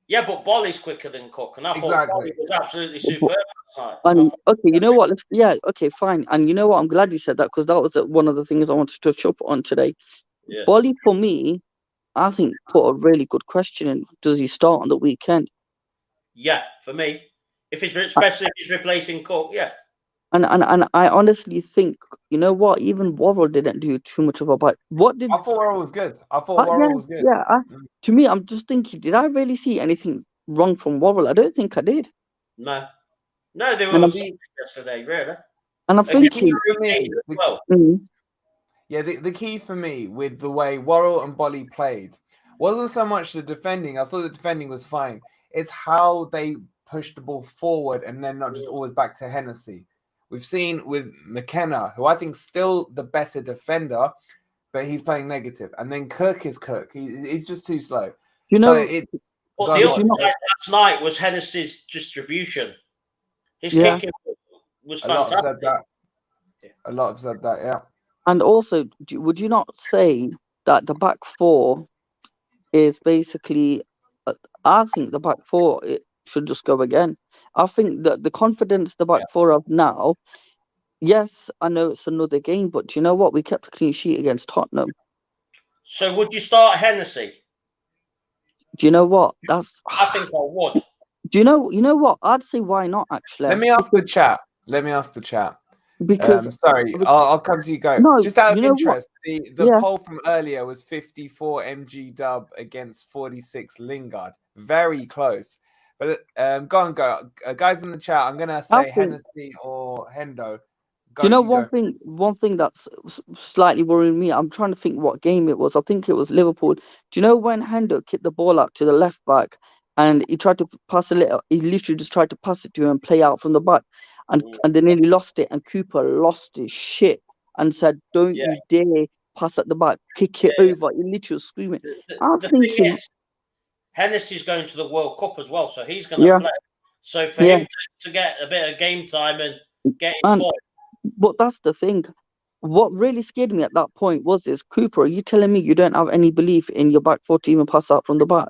Yeah, but Bolly's quicker than Cook, and I thought Bolly was absolutely superb. And okay, you know what? Okay, fine. And you know what? I'm glad you said that, because that was one of the things I wanted to touch up on today. Yeah. Bolly, for me, I think put a really good question in. Does he start on the weekend? Yeah, for me, especially if he's replacing Cook, yeah. And I honestly think, you know what? Even Worrell didn't do too much of a bite. I thought Worrell was good. Was good. Yeah. To me, I'm just thinking, did I really see anything wrong from Worrell? I don't think I did. No, they were yesterday, really. And I'm thinking, the key for me with the way Worrell and Bolly played wasn't so much the defending. I thought the defending was fine. It's how they pushed the ball forward and then not just always back to Hennessy. We've seen with McKenna, who I think is still the better defender, but he's playing negative. And then Kirk is Kirk. He's just too slow. The other last night was Hennessy's distribution. His kicking was fantastic. A lot have said that, yeah. And also, would you not say that the back four is basically... I think the back four should just go again. I think that the confidence the back four have now, yes, I know it's another game, but do you know what? We kept a clean sheet against Tottenham. So would you start Hennessy? Do you know what? I think I would. Do you know what? I'd say why not, actually. Let me ask the chat. Because I'll come to you. Go. No, just out of interest, the poll from earlier was 54 MG Dub against 46 Lingard. Very close. But go. Guys in the chat, I'm gonna say Hennessy or Hendo. Do you know one thing that's slightly worrying me? I'm trying to think what game it was. I think it was Liverpool. Do you know when Hendo kicked the ball out to the left back and he tried to pass he literally just tried to pass it to him and play out from the back? And they nearly lost it, and Cooper lost his shit and said, "Don't you dare pass at the back, kick it over." He literally was screaming. I'm thinking, Hennessy's going to the World Cup as well, so he's going to play. So for him to get a bit of game time and get his form. But that's the thing. What really scared me at that point was Cooper, are you telling me you don't have any belief in your back four to even pass out from the back?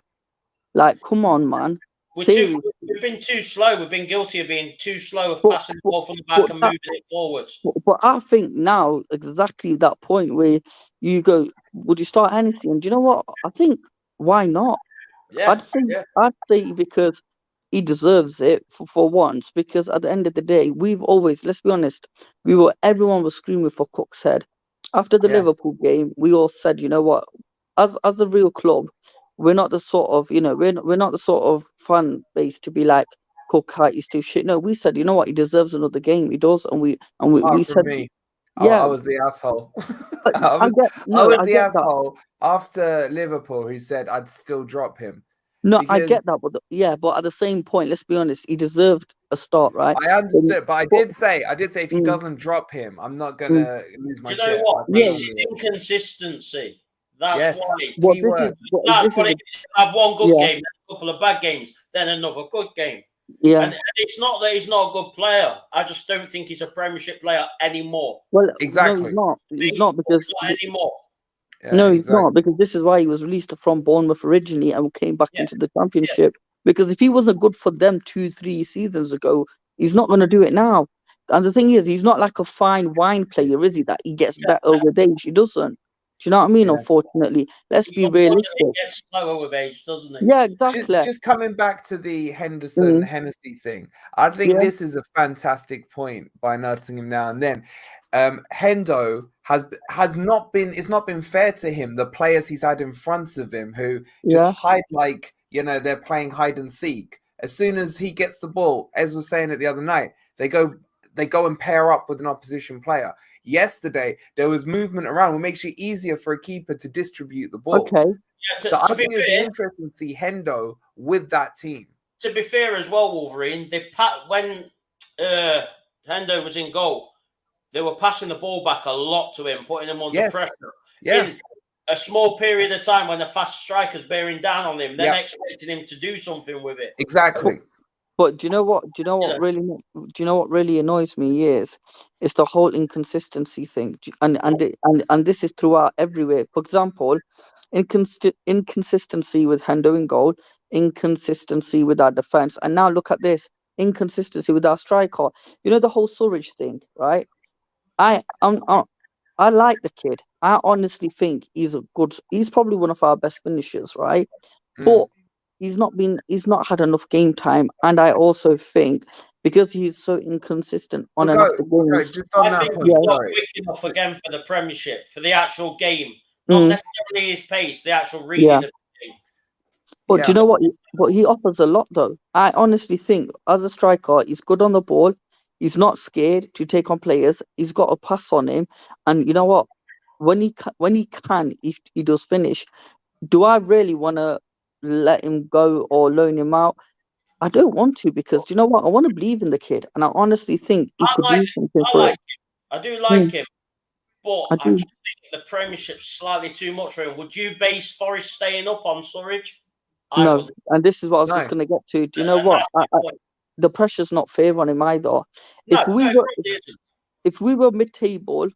Like, come on, man. We've been too slow. We've been guilty of being too slow of passing the ball from the back and moving it forwards. But I think now exactly that point where you go, would you start Hennessy? And do you know what? I think why not? Yeah, I'd say because he deserves it for once. Because at the end of the day, we've always, let's be honest, everyone was screaming for Cook's head after the Liverpool game. We all said, you know what? As a real club, we're not the sort of, we're not the sort of fan base to be like, Cook, he's too shit. No, we said, you know what, he deserves another game. He does, and we said, I was the asshole. I was the asshole after Liverpool who said I'd still drop him. No, I get that, but at the same point, let's be honest, he deserved a start, right? I understood, but I did say if he doesn't drop him, I'm not gonna lose my shit. You know what? It's his inconsistency. That's why. That's what it is. Have one good game, then a couple of bad games, then another good game. Yeah. And it's not that he's not a good player. I just don't think he's a Premiership player anymore. Well, Exactly. no, he's not because Not anymore. Yeah, no, he's exactly. not because this is why he was released from Bournemouth originally and came back Yeah. into the Championship. Because if he wasn't good for them 2-3 seasons ago, he's not going to do it now. And the thing is, he's not like a fine wine player, is he? That he gets better with age. He doesn't. Do you know what I mean? Yeah. Unfortunately, let's be Unfortunately, realistic. it gets slower with age, doesn't it? Yeah, exactly. Just coming back to the Henderson Hennessy thing, I think Yeah. this is a fantastic point by Nottingham now and then. Hendo has not been. It's not been fair to him. The players he's had in front of him who just hide like they're playing hide and seek. As soon as he gets the ball, as was saying it the other night, they go and pair up with an opposition player. Yesterday there was movement around, which makes it easier for a keeper to distribute the ball. Okay. Yeah, So I think it'd be interesting to see Hendo with that team. To be fair as well, Wolverine, when Hendo was in goal, they were passing the ball back a lot to him, putting him under pressure. Yeah. In a small period of time when the fast striker's bearing down on him, then expecting him to do something with it. Exactly. But do you know what? Do you know what really annoys me is the whole inconsistency thing, and this is throughout everywhere. For example, inconsistency with Hendo in goal, inconsistency with our defense, and now look at this inconsistency with our striker. You know the whole Surridge thing, right? I like the kid. I honestly think he's probably one of our best finishers, right? But he's not had enough game time, and I also think because he's so inconsistent on and off the games. Just on that point, he's not quick enough again for the Premiership, for the actual game, not necessarily his pace, the actual reading of the game. But do you know what? But he offers a lot, though. I honestly think as a striker, he's good on the ball. He's not scared to take on players. He's got a pass on him, and you know what? When he can, if he does finish, do I really want to let him go or loan him out? I don't want to, because do you know what? I want to believe in the kid, and I honestly think he could do something for it. I do like him, but I just think the Premiership's slightly too much for him. Would you base Forest staying up on Surridge? No, and this is what I was just going to get to. Do you know what? The pressure's not fair on him either. If we were mid-table,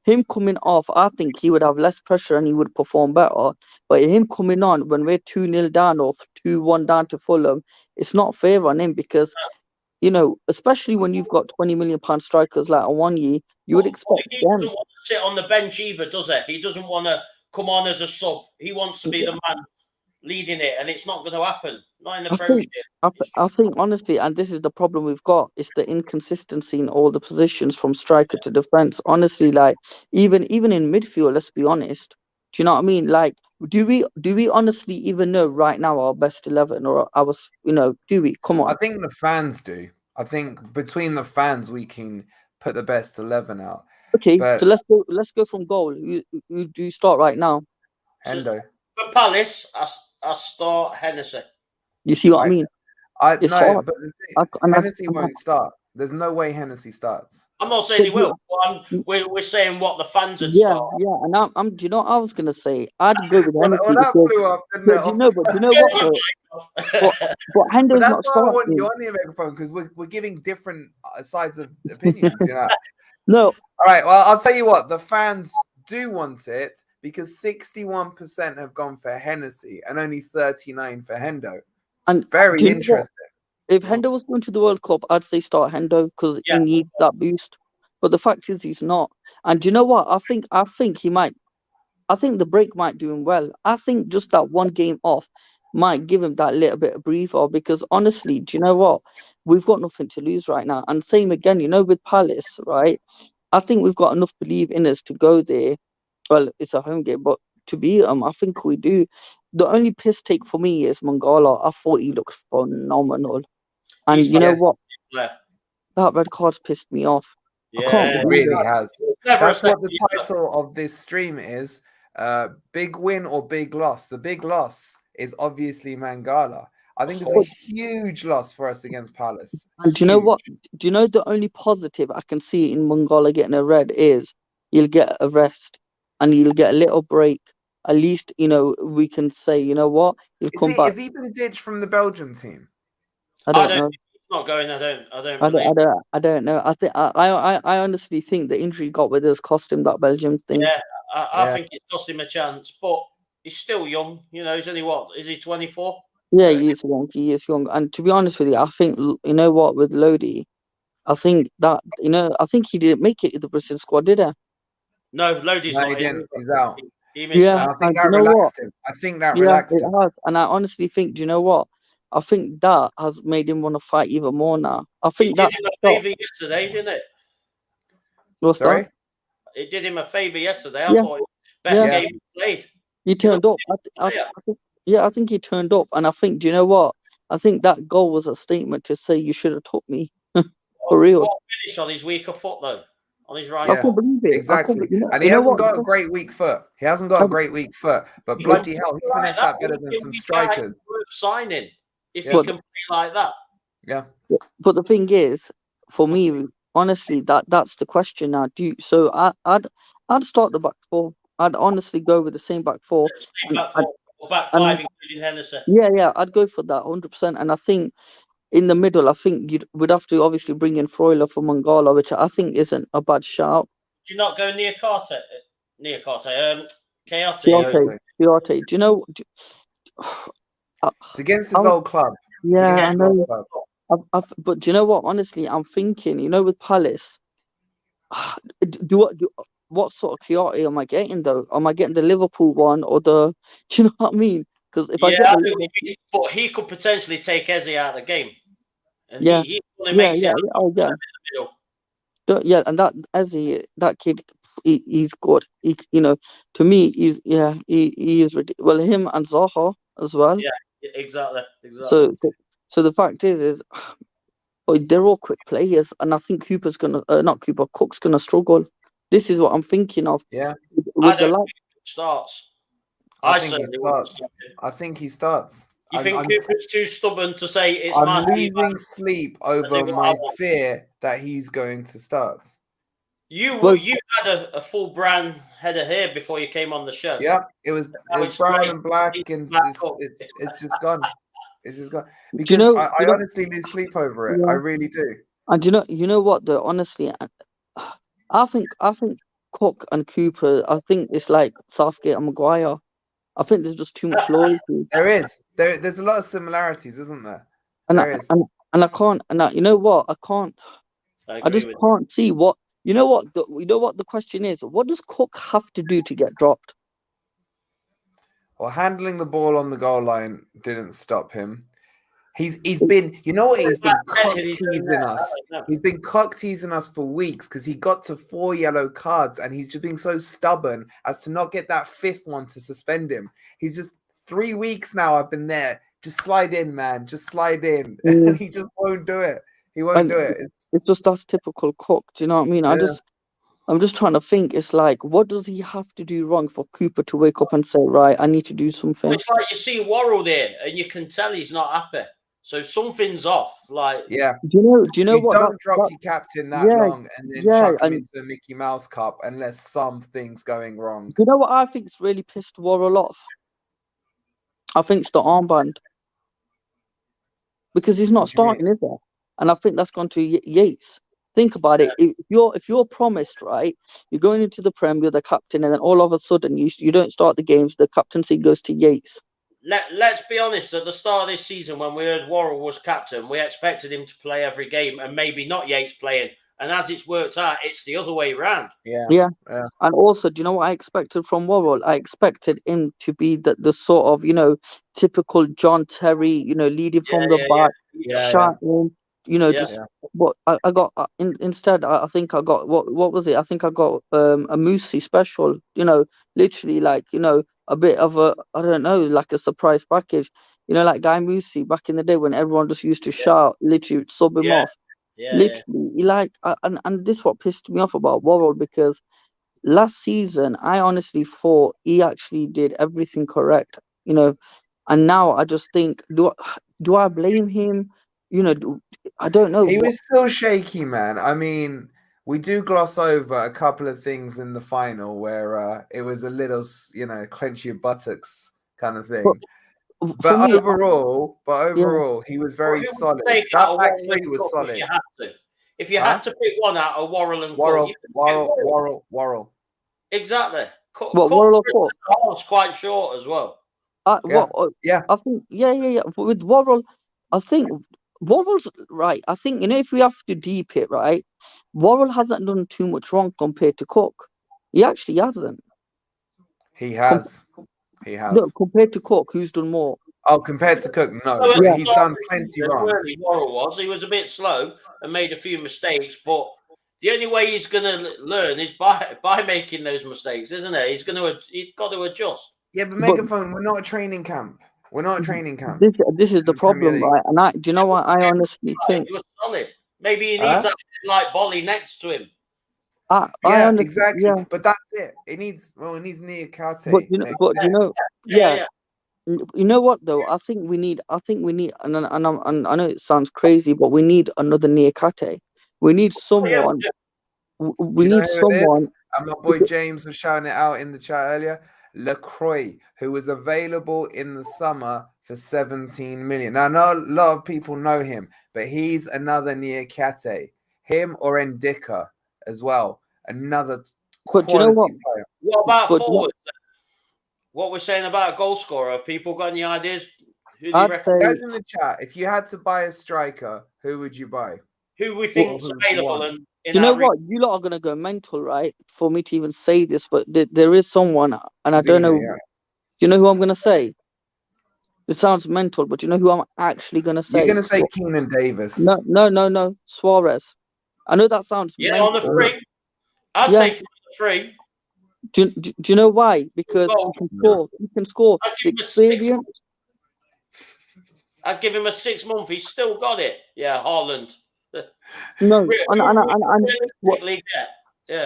him coming off, I think he would have less pressure and he would perform better. But him coming on when we're 2-0 down or 2-1 down to Fulham, it's not fair on him because, especially when you've got £20 million strikers like Awoniyi, you would expect he doesn't want to sit on the bench either, does he? He doesn't want to come on as a sub. He wants to be the man leading it, and it's not going to happen. Not in the Premiership. I think honestly, and this is the problem we've got, is the inconsistency in all the positions from striker to defense. Honestly, like even in midfield, let's be honest. Do you know what I mean? Like, do we honestly even know right now our best 11 or our do we? Come on. I think the fans do. I think between the fans we can put the best 11 out. Okay, so let's go from goal. Who do you start right now? Hendo. For Palace, I start Hennessy. You see what I mean? Hennessy won't start. There's no way Hennessy starts. I'm not saying he will. We're saying what the fans would start. Yeah, and I'm. Do you know what I was gonna say? I'd go with Hennessy. Well, that blew up, didn't it? Do you know what? But Hendo's not that's why I want you on the microphone, because we're giving different sides of opinions. No. All right. Well, I'll tell you what. The fans do want it because 61% have gone for Hennessy and only 39% for Hendo. And very interesting. If Hendo was going to the World Cup, I'd say start Hendo because he needs that boost. But the fact is, he's not. And do you know what? I think he might. I think the break might do him well. I think just that one game off might give him that little bit of breather, because honestly, do you know what? We've got nothing to lose right now. And same again, with Palace, right? I think we've got enough belief in us to go there. Well, it's a home game, but to beat them, I think we do. The only piss take for me is Mangala. I thought he looked phenomenal. And you know what? That red card's pissed me off. Yeah, it really has. That's what the title of this stream is. Big win or big loss. The big loss is obviously Mangala. I think it's a huge loss for us against Palace. And do you know what? Do you know the only positive I can see in Mangala getting a red is he'll get a rest and he'll get a little break. At least, we can say, you know what? He'll come back. Has he been ditched from the Belgium team? I don't know. He's not going. I don't I believe. don't know. I think I honestly think the injury he got with us cost him that Belgium thing. Yeah, I think it cost him a chance, but he's still young. You know, he's only what? Is he 24? Yeah, he is young. He is young. And to be honest with you, I think you know what with Lodi, I think that I think he didn't make it in the Brazil squad, did he? No, Lodi's No, not he in. didn't. He's out. He missed Yeah, And out. I think and that you know what? relaxed him. I think that Yeah, relaxed it him. has. And I honestly think, do you know what? I think that has made him want to fight even more now. I It think did that him a favour yesterday, didn't it? what's Sorry? that? It did him a favour yesterday. I Yeah, thought best yeah. game he played. He He's a turned up. player. I think he turned up, and I think, do you know what? I think that goal was a statement to say you should have took me for real. What finish on his weaker foot though? On his right I Yeah. can't foot. believe it. Exactly. And You he know hasn't what? got a great weak foot. He hasn't got a Um, great weak foot. But He bloody can hell, he play like finessed that better He'll than be some a guy strikers. worth signing if he But can play like that. Yeah. but the thing is, for me, honestly, that's the question now. So I'd start the back four. I'd honestly go with the same back four. Stay And back four, or back and five, including Henderson. yeah, I'd go for that 100%. And I think in the middle, I think we'd have to obviously bring in Freuler for Mangala, which I think isn't a bad shout. Do you not go near Carter? Kayate. Chiarte. Do you know? It's against his old club. It's Yeah, against I his know. old club. But do you know what? Honestly, I'm thinking, with Palace, what sort of Chiarte am I getting though? Am I getting the Liverpool one or the? Do you know what I mean? Because if I get I the know what you mean, but he could potentially take Eze out of the game, and yeah, he only makes it out oh yeah. in the middle. Yeah, and that kid, he's good. To me, he is ridiculous. Well, him and Zaha as well. Yeah, exactly. So the fact is, they're all quick players, and I think Cook's gonna struggle. This is what I'm thinking of. Yeah. I don't think it starts. I think he starts. You think Cooper's too stubborn to say it's I'm losing sleep over my fear that he's going to start. You had a full brown head of hair before you came on the show. Yeah, it was brown and black, and it's just gone. It's just gone. Because I honestly lose sleep over it. Yeah. I really do. And you know what? Though honestly, I think Cook and Cooper. I think it's like Southgate and Maguire. I think there's just too much loyalty. There's a lot of similarities, isn't there? And I can't. And you know what? I can't. I just can't see what. You know what? The question is, what does Cook have to do to get dropped? Well, handling the ball on the goal line didn't stop him. He's been, you know what? He's been cock teasing us. He's been cock teasing us for weeks because he got to 4 yellow cards and he's just being so stubborn as to not get that 5th one to suspend him. He's just 3 weeks now. I've been there. Just slide in, man. Just slide in. And he just won't do it. He won't do it. It's just that's typical Cook. Do you know what I mean? Yeah. I'm just trying to think. It's like, what does he have to do wrong for Cooper to wake up and say, right, I need to do something? Well, it's like you see Worrell there, and you can tell he's not happy. So something's off. Like, yeah. Do you know what? Don't drop your captain that long and then chuck him into the Mickey Mouse Cup unless something's going wrong. You know what I think's really pissed Worrell off? I think it's the armband. Because he's not starting, is there? And I think that's gone to Yates. Think about it. If you're promised, right, you're going into the Prem, you're the captain, and then all of a sudden you don't start the games, the captaincy goes to Yates. Let's be honest, at the start of this season, when we heard Worrell was captain, we expected him to play every game and maybe not Yates playing. And as it's worked out, it's the other way around. Yeah. And also, do you know what I expected from Worrell? I expected him to be the sort of, typical John Terry, leading from the back, shouting, But I got instead. I think I got what was it? I think I got a Moosey special. Literally like a bit of a, I don't know, like a surprise package. Like Guy Moosey back in the day when everyone just used to shout, literally sub him off. Literally, and this is what pissed me off about Worrell, because last season I honestly thought he actually did everything correct. And now I just think, do I blame him? I don't know. He was still shaky, man. I mean, we do gloss over a couple of things in the final where it was a little, clench your buttocks kind of thing. But me, overall, he was very Who would solid. you take That out of back Worrell and three was Cook solid. if you had to? If you had to pick one out of Worrell and Worrell, Cook, Worrell. exactly. Cook Worrell or Cook? was quite short as well. Yeah. I think, yeah. With Worrell, I think Worrell's right. I think, if we have to deep it, right, Worrell hasn't done too much wrong compared to Cook. He actually hasn't. He has. No, compared to Cook, who's done more? Oh, compared to Cook, no. So But he's done plenty wrong. Worrell was. He was a bit slow and made a few mistakes, but the only way he's going to learn is by making those mistakes, isn't it? He's got to adjust. Yeah, but Megaphone, we're not a training camp. We're not a training camp. This is the problem, right? And do you know what I honestly think? He was solid. Maybe he needs that like Bolly next to him. Exactly. Yeah. But that's it. It needs Niakate. But you know what though? I think we need, and I know it sounds crazy, but we need another Niakate. We need someone. We need someone. And my boy James was shouting it out in the chat earlier. LaCroix, who was available in the summer for 17 million. Now, not a lot of people know him, but he's another Niakate. Him or Ndika as well. Another But you know what? player. What about forward? What we're saying about a goal scorer? Have people got any ideas? Who do you reckon? Guys in the chat, if you had to buy a striker, who would you buy? Who we think is available? Do you know what? You lot are gonna go mental, right? For me to even say this, but there is someone, and I don't know. Yeah. Do you know who I'm gonna say? It sounds mental, but you know who I'm actually gonna say? You're gonna say Keenan Davis. No. Suarez. I know that sounds mental. On the free. I'll take him on the free. Do you know why? Because he can score. I'd give him a 6 month. He's still got it. Yeah, Haaland. No, do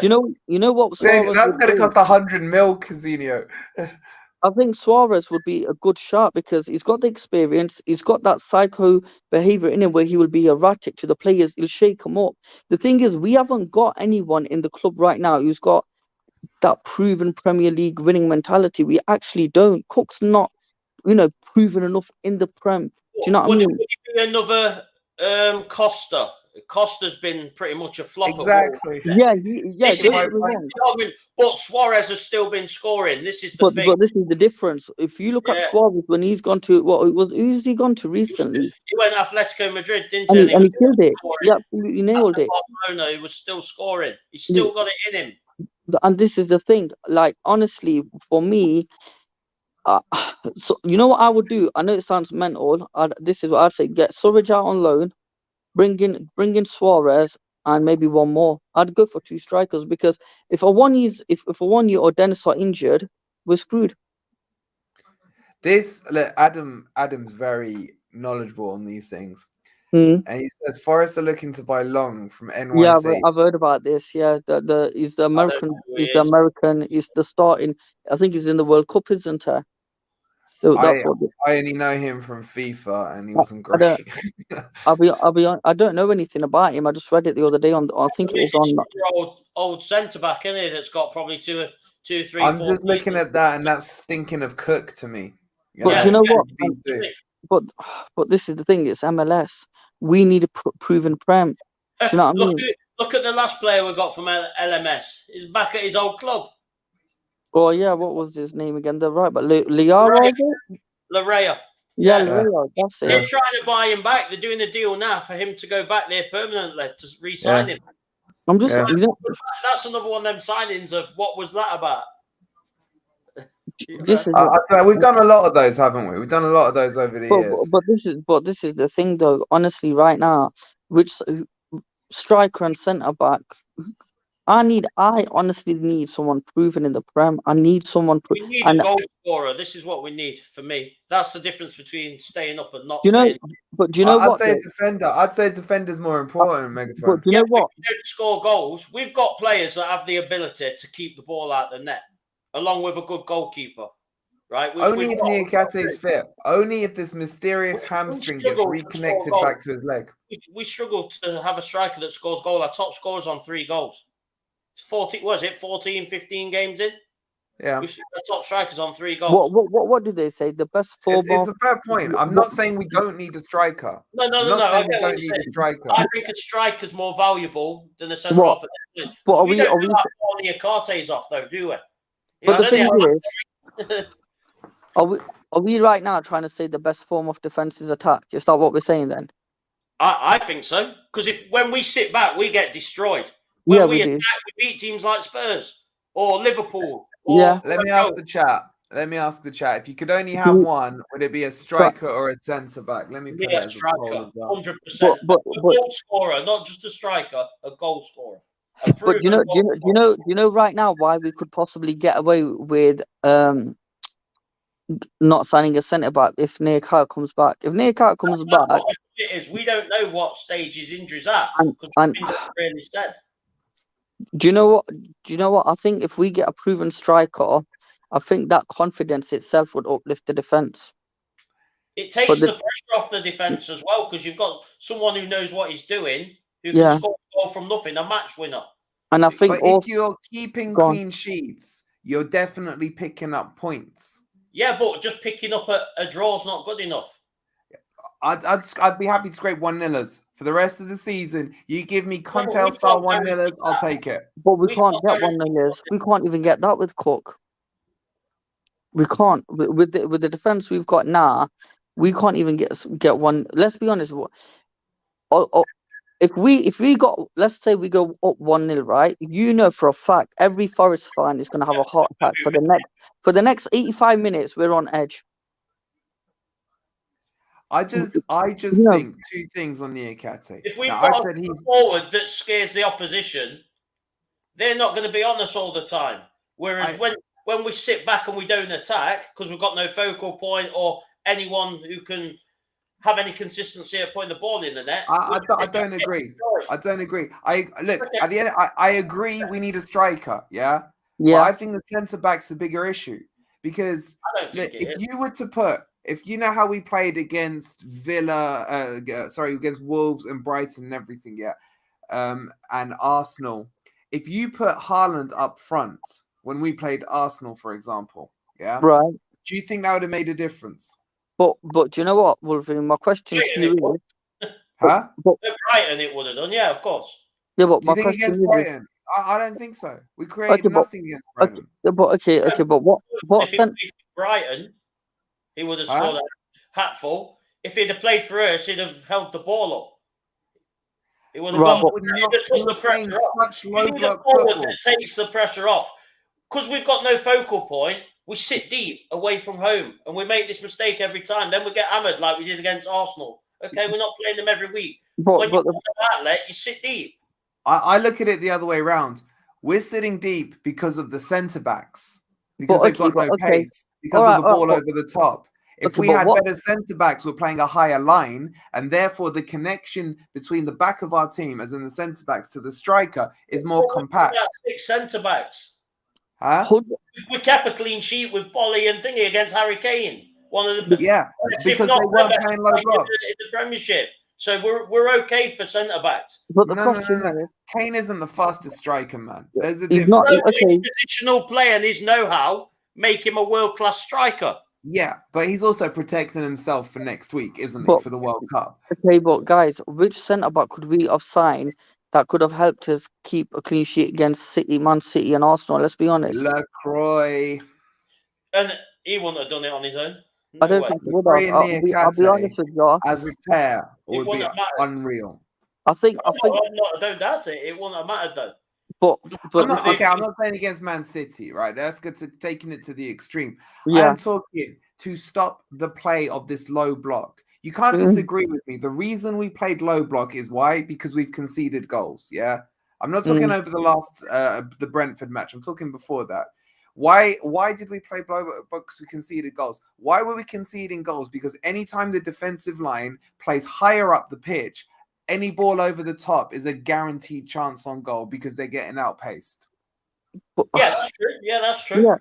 you know what? That's going to cost 100 mil, Cousinho. I think Suarez would be a good shot because he's got the experience. He's got that psycho behavior in him where he will be erratic to the players. He'll shake them up. The thing is, we haven't got anyone in the club right now who's got that proven Premier League winning mentality. We actually don't. Cook's not, proven enough in the Prem. Do you know what I mean? Would it be another Costa? Costa's been pretty much a flop. Exactly. Yeah. But Suarez has still been scoring. This is the thing. But this is the difference. If you look at Suarez when he's gone to who's he gone to recently? He went Atletico Madrid, didn't he? And he killed it. He absolutely nailed it. Barcelona, he was still scoring. He's still got it in him. And this is the thing. Like honestly, for me, so you know what I would do? I know it sounds mental. This is what I'd say: get Surridge out on loan. Bring in Suarez and maybe one more. I'd go for 2 strikers because if a 1 year or Dennis are injured, we're screwed. Adam's very knowledgeable on these things. And he says Forest are looking to buy Long from NYC. Yeah, I've heard about this. Yeah, he's the American. He's the starting. I think he's in the World Cup, isn't he? So I only know him from FIFA, and he wasn't great. I'll be I don't know anything about him. I just read it the other day on. I think it was on old centre back, isn't it? That's got probably 2, 3. I'm just looking at that, and that's stinking of Cook to me. But you know what? But this is the thing. It's MLS. We need a proven Prem. Do you know what I mean? Look at the last player we got from LMS. He's back at his old club. Oh yeah, what was his name again? The right, but Liara. Larrea. Yeah, Larrea. That's it. They're trying to buy him back. They're doing a deal now for him to go back there permanently to re-sign him. I'm just. That's another one of them signings of what was that about? We've done a lot of those, haven't we? We've done a lot of those over the years. But this is the thing, though. Honestly, right now, which striker and centre back. I honestly need someone proven in the Prem. I need someone. We need a goal scorer. This is what we need for me. That's the difference between staying up and not staying up. But do you know what? I'd say a defender. I'd say defender's more important, Megaphone. But do you know what? If we don't score goals, we've got players that have the ability to keep the ball out the net, along with a good goalkeeper. Right? Only if Niakate's fit. Only if this mysterious hamstring gets reconnected back to his leg. We struggle to have a striker that scores goals. Our top scorer's on 3 goals. 14, 15 games in? Yeah. We've seen the top strikers on 3 goals. What did they say? The best form. It's a fair point. I'm not saying we don't need a striker. No. I I get what don't you're need a saying. striker. I think a striker's more valuable than a centre half. But are We don't do that all the Acartes off, though, do we? But the thing is, are we right now trying to say the best form of defense is attack? Is that what we're saying then? I think so. Because when we sit back, we get destroyed. When we attack, we beat teams like Spurs or Liverpool. Or Let me ask the chat. If you could only have one, would it be a striker or a centre back? Let me put it as a poll. 100%. A goal scorer, not just a striker, a goal scorer. But do you know right now why we could possibly get away with not signing a centre back if Nearcart comes back? If Nearcart comes back, what it is. We don't know what stage his injury's at because really said. Do you know what? I think if we get a proven striker, I think that confidence itself would uplift the defence. It takes the pressure off the defence as well because you've got someone who knows what he's doing, who can score a goal from nothing, a match winner. And I think if you're keeping clean sheets, you're definitely picking up points. Yeah, but just picking up a draw's not good enough. I'd be happy to scrape 1-0s for the rest of the season. You give me Conte style 1-0s, I'll take it. But we can't get 1-0s. We can't even get that with Cook. We can't with the defense we've got now. We can't even get one. Let's be honest. If we got, let's say we go up 1-0, right? You know for a fact every Forest fan is going to have a heart attack for the next 85 minutes. We're on edge. I just think 2 things on Niakate. If we've got a forward that scares the opposition, they're not going to be on us all the time. Whereas when we sit back and we don't attack because we've got no focal point or anyone who can have any consistency at putting the ball in the net. I don't agree. I don't agree. Look at the end. I agree. We need a striker. Yeah. But I think the centre back's the bigger issue because if you were to put. If you know how we played against against Wolves and Brighton and everything, and Arsenal, if you put Haaland up front when we played Arsenal, for example, right? Do you think that would have made a difference? But do you know what, Wolverine? My question to you is, huh? But Brighton, it would have done, yeah, of course. Yeah, but my question against Brighton, I don't think so. We created nothing against Brighton. But what? If Brighton. He would have scored a hatful. If he'd have played for us, he'd have held the ball up. He would have took the pressure off. You need a forward that takes the pressure off. Because we've got no focal point, we sit deep away from home and we make this mistake every time. Then we get hammered like we did against Arsenal. Okay, we're not playing them every week. When you put the outlet, you sit deep. I look at it the other way around. We're sitting deep because of the centre-backs. Because they've got no pace. Because of the ball over the top. If we had better centre-backs, we're playing a higher line, and therefore the connection between the back of our team, as in the centre-backs, to the striker is more compact. 6 centre-backs. Huh? We kept a clean sheet with Bolly and Thingy against Harry Kane. One of the because they weren't playing low block in the Premiership. So we're okay for centre-backs. But the question is, Kane isn't the fastest striker, man. There's a difference. Positional play and his know-how make him a world-class striker. Yeah, but he's also protecting himself for next week, isn't he, for the World Cup? Okay, but guys, which centre-back could we have signed that could have helped us keep a clean sheet against City, Man City and Arsenal? Let's be honest. Lacroix. And he wouldn't have done it on his own. I don't think he would have. I'll be honest with you. As a pair, would be unreal. I think. I don't doubt it. It wouldn't have mattered though. But I'm not playing against Man City, right? That's good to taking it to the extreme. Yeah. I'm talking to stop the play of this low block. You can't disagree with me. The reason we played low block is why? Because we've conceded goals. Yeah. I'm not talking over the last the Brentford match. I'm talking before that. Why did we play low block? Because we conceded goals. Why were we conceding goals? Because anytime the defensive line plays higher up the pitch, any ball over the top is a guaranteed chance on goal because they're getting outpaced. Yeah, that's true. Yeah, that's true.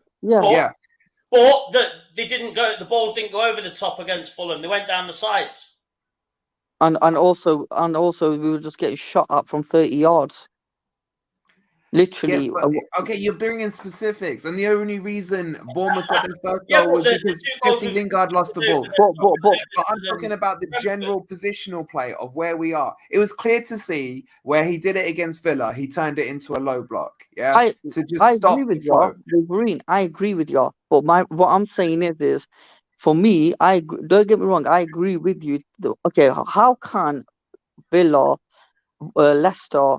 But they didn't go. The balls didn't go over the top against Fulham. They went down the sides. And also we were just getting shot at from 30 yards. Literally. Yeah, but, okay, you're bringing specifics, and the only reason Bournemouth got their first Yeah, goal but was the because two goals Jesse we've Lingard lost the ball. But I'm talking about the general positional play of where we are. It was clear to see where he did it against Villa. He turned it into a low block. Yeah, to just I stop agree the with flow. you, Wolverine. I agree with you. But what I'm saying is for me, don't get me wrong. I agree with you. Okay, how can Villa, Leicester,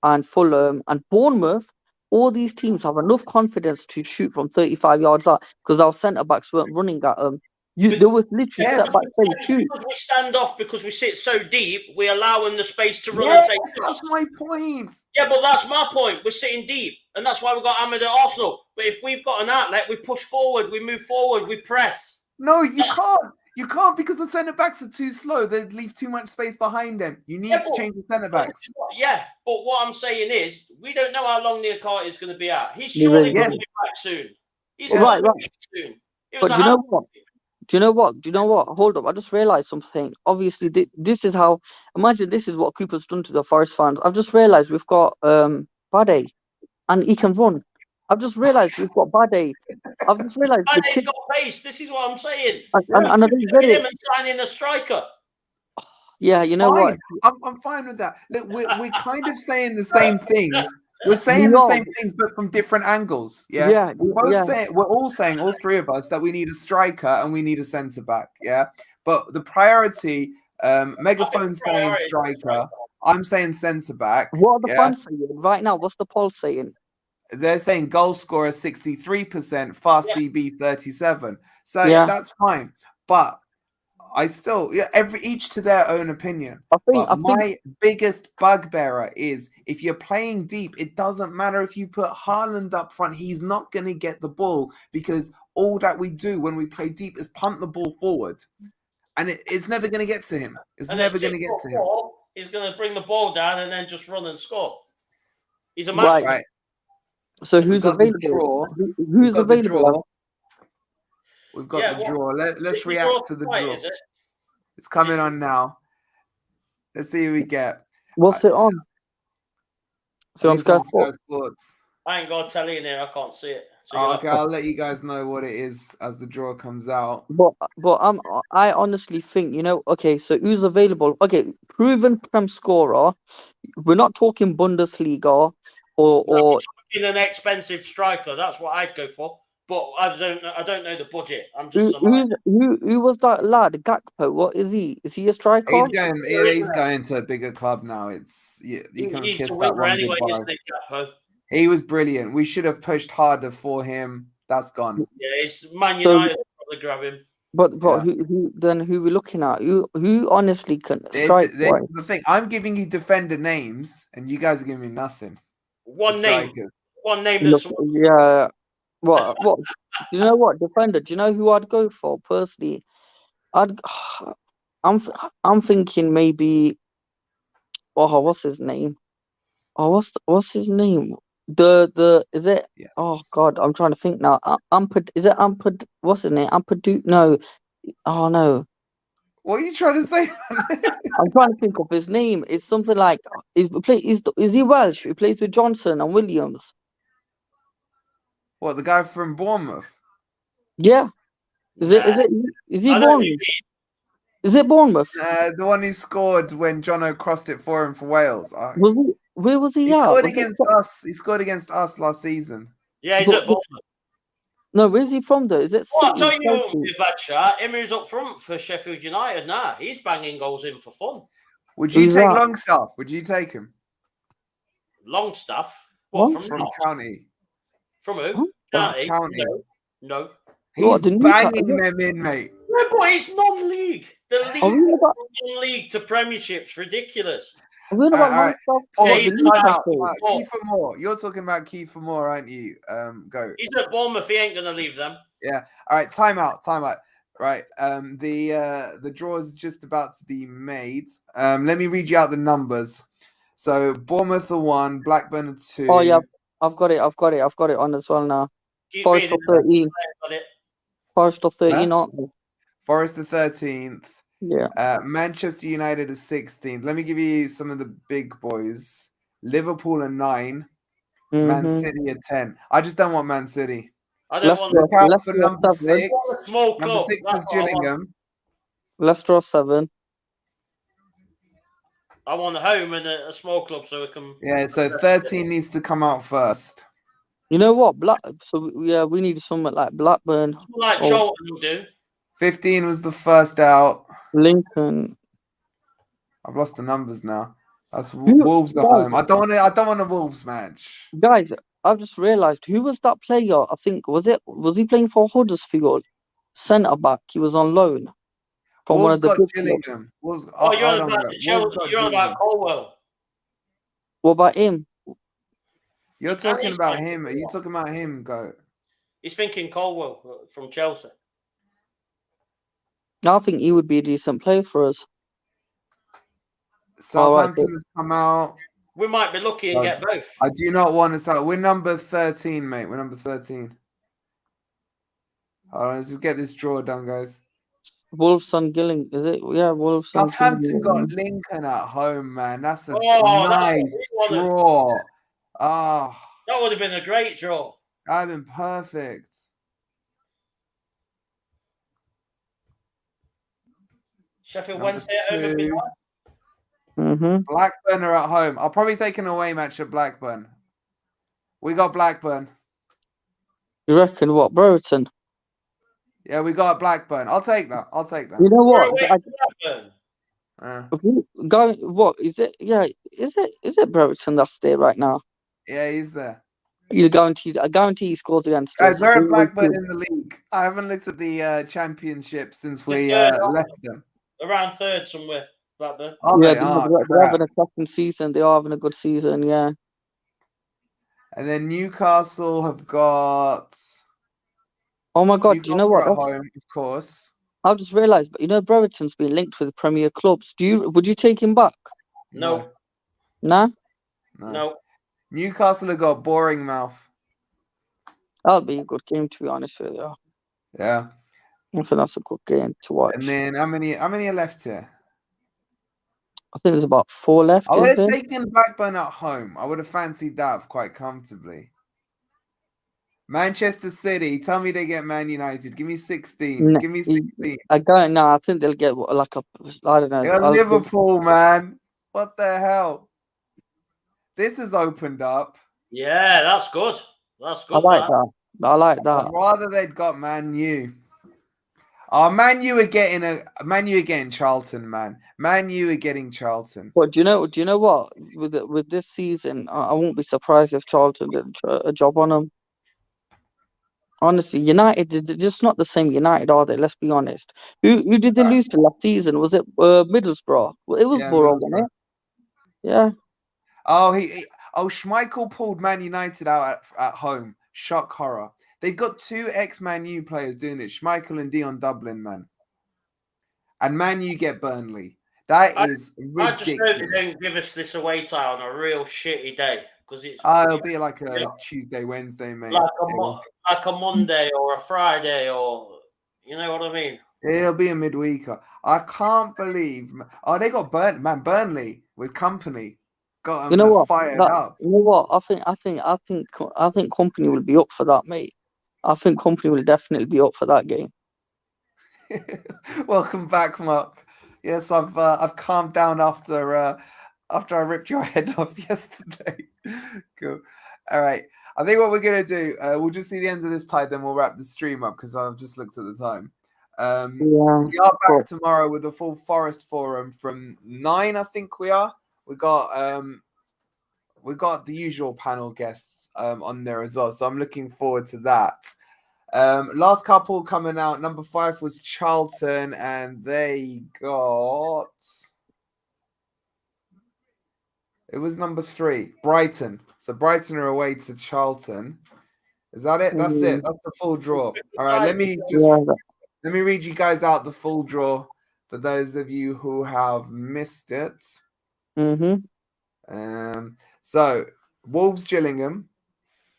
and Fulham and Bournemouth, all these teams have enough confidence to shoot from 35 yards out because our centre backs weren't running at them. They were literally Yes. set back saying shoot. Because we stand off because we sit so deep, we allow them the space to run Yes, and take that's shots. my point. Yeah, but that's my point. We're sitting deep, and that's why we got hammered at Arsenal. But if we've got an outlet, we push forward, we move forward, we press. No, you can't. You can't because the centre backs are too slow. They leave too much space behind them. You need to change the centre backs. Yeah, but what I'm saying is, we don't know how long Niakate is going to be out. He's You're surely right. going to be back soon. He's Right, going to be soon. It was But do you know what? Hold up. I just realised something. Obviously, this is how. Imagine this is what Cooper's done to the Forest fans. I've just realised we've got Bade, and he can run. I've just realised we've got Bade. I've just realised the Bade's kid, got pace. This is what I'm saying. and I don't get Him it. and signing a striker. Yeah, you know Fine. what? I'm fine with that. Look, we're kind of saying the same things. We're saying We the are. same things, but from different angles. Yeah. Yeah, We're all saying, all three of us, that we need a striker and we need a centre back. Yeah. But the priority, Megaphone's saying striker. I'm saying centre back. What are the yeah? fans saying right now? What's the poll saying? They're saying goal scorer 63%, fast CB 37. So Yeah. that's fine. But I still, each to their own opinion. I think My biggest bugbearer is if you're playing deep, it doesn't matter if you put Haaland up front. He's not going to get the ball because all that we do when we play deep is punt the ball forward. And it's never going to get to him. It's never going to get to him. He's going to bring the ball down and then just run and score. He's a match. Right. So who's available? Who's available? We've got the draw. Let's react to the draw. Is it? It's coming on now. Let's see who we get. What's it on? So on Sky Sports. I ain't got a telly in here. I can't see it. So okay, I'll let you guys know what it is as the draw comes out. But I honestly think, okay, so who's available? Okay, proven Prem scorer. We're not talking Bundesliga or we're talking an expensive striker. That's what I'd go for. But I don't know the budget. I'm just who was that lad? Gakpo. What is he? Is he a striker? He's going to a bigger club now. You can kiss that one anyway, goodbye. isn't it, Gakpo? He was brilliant. We should have pushed harder for him. That's gone. Yeah, it's Man United probably grab him. But who we looking at? Who honestly can strike? This is the thing. I'm giving you defender names, and you guys are giving me nothing. One name that's yeah. What? You know what? Defender. Do you know who I'd go for personally? I'm thinking maybe. Oh, what's his name? Oh, what's his name? Is it? Yes. Oh God, I'm trying to think now. Is it Ampad? What's his name? Ampadu? No. Oh no. What are you trying to say? I'm trying to think of his name. It's something like is he Welsh? He plays with Johnson and Williams. What, the guy from Bournemouth? Yeah. Is he Bournemouth? Is it Bournemouth? The one who scored when Jono crossed it for him for Wales. Where was he? He scored against us. He scored against us last season. Yeah, he's at Bournemouth. No, where's he from though? Is it? Well, I'll tell you what would be a bad shot. Emery's up front for Sheffield United now. He's banging goals in for fun. Would you take Longstaff? Would you take him? Longstaff? What? From County. From who? County. No. He's banging them in, mate. Yeah, but it's non-league. The league from non-league to Premiership's ridiculous. Kiefer Moore. You're talking about Kiefer Moore, aren't you? Go. He's at Bournemouth. He ain't going to leave them. Yeah. All right. Time out. Right. The draw is just about to be made. Let me read you out the numbers. So Bournemouth are 1, Blackburn are 2. Oh yeah, I've got it on as well now. Forest are 13. Forest are 13, aren't they? Forest are 13th. Yeah. Manchester United is 16th. Let me give you some of the big boys. Liverpool are 9. Man Mhm. City at 10. I just don't want Man City. I don't Leicester, want Look out Leicester for number 7. 6. a small Number club. 6 That's is what I want. Gillingham. Leicester 7. I want a home and a small club so we can. Yeah, so 13 needs to come out first. You know what? We need something like Blackburn Like or Charlton will do. 15 was the first out. Lincoln. I've lost the numbers now. That's Who- Wolves at guys, home. I don't want a Wolves match. Guys, I've just realised who was that player? I think was he playing for Huddersfield? Centre back. He was on loan from one Wolves of the got big clubs. Gillingham. Wolves. Oh, you're hold on on, about bro. the Chelsea. Wolves got You're on Gillingham. about Colwell. What about him? You're And talking he's about like- him. Are you talking about him, Go? He's thinking Colwell from Chelsea. I think he would be a decent player for us. Southampton has come out. We might be lucky and get both. I do not want to start. We're number 13, mate. We're number 13. Hold on, let's just get this draw done, guys. Wolves on Gilling, is it? Yeah, Wolves on Southampton Gillingham. got Lincoln at home, man. That's a Oh, that's nice what we wanted. draw. Ah, That would have been a great draw. that'd been perfect. Sheffield Number Wednesday at home would be 2. nice. Mhm. Blackburn are at home. I'll probably take an away match at Blackburn. We got Blackburn. You reckon what, Brereton? Yeah, we got Blackburn. I'll take that. I'll take You that. know We're what? away from Blackburn. What is it? Yeah, is it Brereton that's there right now? Yeah, he's there. I guarantee he scores against Guys, us. where are Blackburn in the league? I haven't looked at the championship since we left them. Around third somewhere, Blackburn. Oh, Yeah, they they're are. having a second season. They are having a good season, yeah. And then Newcastle have got. Oh my God, do you know Newcastle what? at home, of course. I just realised, but you know, Brereton's been linked with Premier clubs. Would you take him back? No. Nah? No. Newcastle have got Boring Mouth. That'll be a good game, to be honest with you. Yeah. I think that's a good game to watch. And then how many are left here? I think there's about 4 left. I would Is have there? taken Blackburn at home. I would have fancied that quite comfortably. Manchester City, tell me they get Man United. Give me 16. Nah, Give me 16. I think they'll get like I don't know. You're Liverpool, man. What the hell? This has opened up. Yeah, that's good. That's good. I like that. I like that. I'd rather they'd got Man U. Oh, Man U are getting Charlton, man. Man U are getting Charlton. But do you know what? With this season, I won't be surprised if Charlton did a job on them. Honestly, United, they're just not the same United, are they? Let's be honest. Who did they lose to last season? Was it Middlesbrough? Well, it was Borough, wasn't it? Yeah. Oh, Schmeichel pulled Man United out at home. Shock horror. They've got 2 ex-Man U players doing it. Schmeichel and Dion Dublin, man. And Man U get Burnley. That is ridiculous. I just hope they don't give us this away tie on a real shitty day. Because it'll be like a Tuesday, Wednesday, mate. Like a Monday or a Friday, or you know what I mean. It'll be a midweeker. I can't believe. Oh, they got Burnley with company. Got them fired up. You know what? I think company will be up for that, mate. I think company will definitely be up for that game. Welcome back, Mark. Yes, I've calmed down after I ripped your head off yesterday. Cool. All right. I think what we're going to do, we'll just see the end of this tie, then we'll wrap the stream up because I've just looked at the time. We are back tomorrow with a full Forest Forum from 9, I think we are. We got the usual panel guests on there as well. So I'm looking forward to that. Last couple coming out. Number 5 was Charlton, and they got... It was number 3, Brighton. So Brighton are away to Charlton. Is that it? That's it. That's the full draw. All right, let me read you guys out the full draw for those of you who have missed it. So Wolves Gillingham,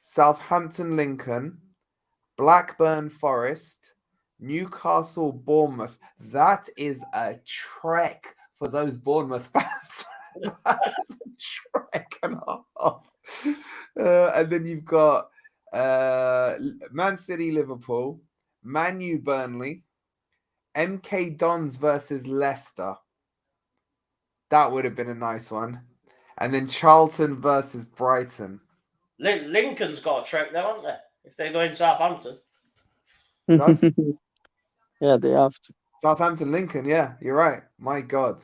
Southampton Lincoln, Blackburn Forest, Newcastle Bournemouth. That is a trek for those Bournemouth fans. That is a trek and a half. And then you've got Man City, Liverpool, Man U, Burnley, MK Dons versus Leicester. That would have been a nice one. And then Charlton versus Brighton. Lincoln's got a trek there, haven't they? If they go in Southampton. Does? Yeah, they have to. Southampton, Lincoln. Yeah, you're right. My God.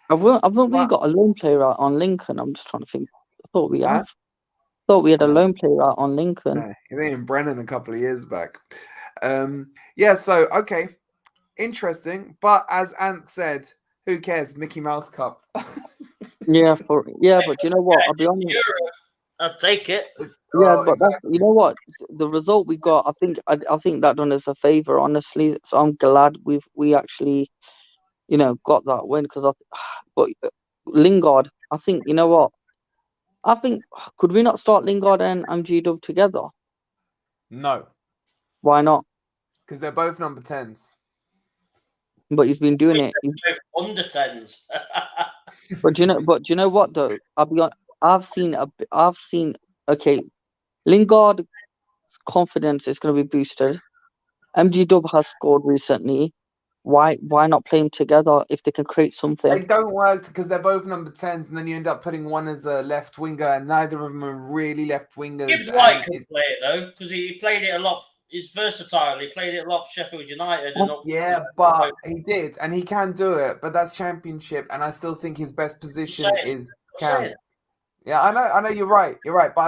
Haven't we What? got a loan player out on Lincoln? I'm just trying to think. I thought we Huh? have. Thought we had a No. loan player out on Lincoln. No, he was in Brennan a couple of years back. Yeah, so, okay. Interesting. But as Ant said, who cares? Mickey Mouse Cup. Yeah, but you know what? I'll be honest. I'll take it. Yeah, Oh, but exactly. you know what? The result we got, I think that done us a favor, honestly. So I'm glad we actually, got that win because but Lingard, I think you know what? I think could we not start Lingard and MG-Dub together? No, Why not? because they're both number 10s. But he's been doing it. Both under 10s. But you know what though? I'll be honest. I've seen. Okay, Lingard's confidence is going to be boosted. MG-Dub has scored recently. Why not play them together if they can create something? They don't work because they're both number 10s, and then you end up putting one as a left winger, and neither of them are really left wingers. Gibbs-white can play it though because he played it a lot. He's versatile. He played it a lot for Sheffield United. Yeah, but he did, and he can do it. But that's Championship, and I still think his best position is Cam. Yeah, I know you're right. You're right, but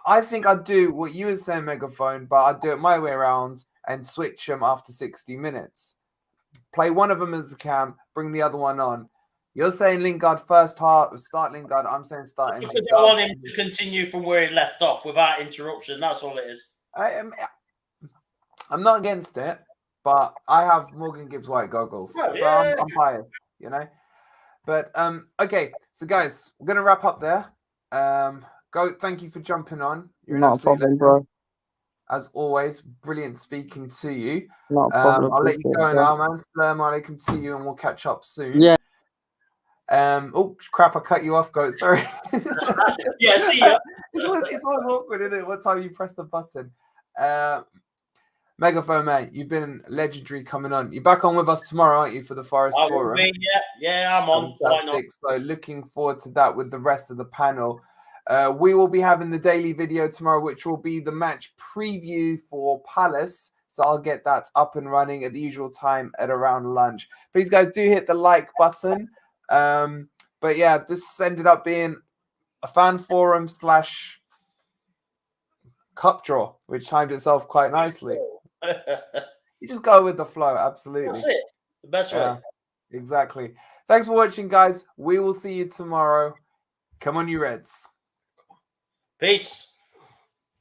I think I'd do what you were saying, Megaphone, but I'd do it my way around and switch them after 60 minutes. Play one of them as the Cam, bring the other one on. You're saying Lingard first half, start Lingard. I'm saying start. Because I want him to continue from where he left off without interruption. That's all it is. I'm not against it, but I have Morgan Gibbs-White goggles, so I'm biased, But okay, so guys, we're gonna wrap up there. Thank you for jumping on. You're Not a problem, bro. As always, brilliant speaking to you. Not a problem. I'll let you go now, man. Assalamu alaikum to you, and we'll catch up soon. Yeah. Oh crap! I cut you off, Goat. Sorry. Yeah, see ya. It's always awkward, isn't it? What time you press the button? Megaphone, mate, you've been legendary coming on. You're back on with us tomorrow, aren't you, for the Forest Forum? Yeah, I'm on. Why not? So looking forward to that with the rest of the panel. We will be having the daily video tomorrow, which will be the match preview for Palace. So I'll get that up and running at the usual time at around lunch. Please, guys, do hit the like button. But yeah, this ended up being a fan forum / cup draw, which timed itself quite nicely. You just go with the flow, absolutely. That's it. The best way. Exactly. Thanks for watching, guys. We will see you tomorrow. Come on, you Reds. Peace.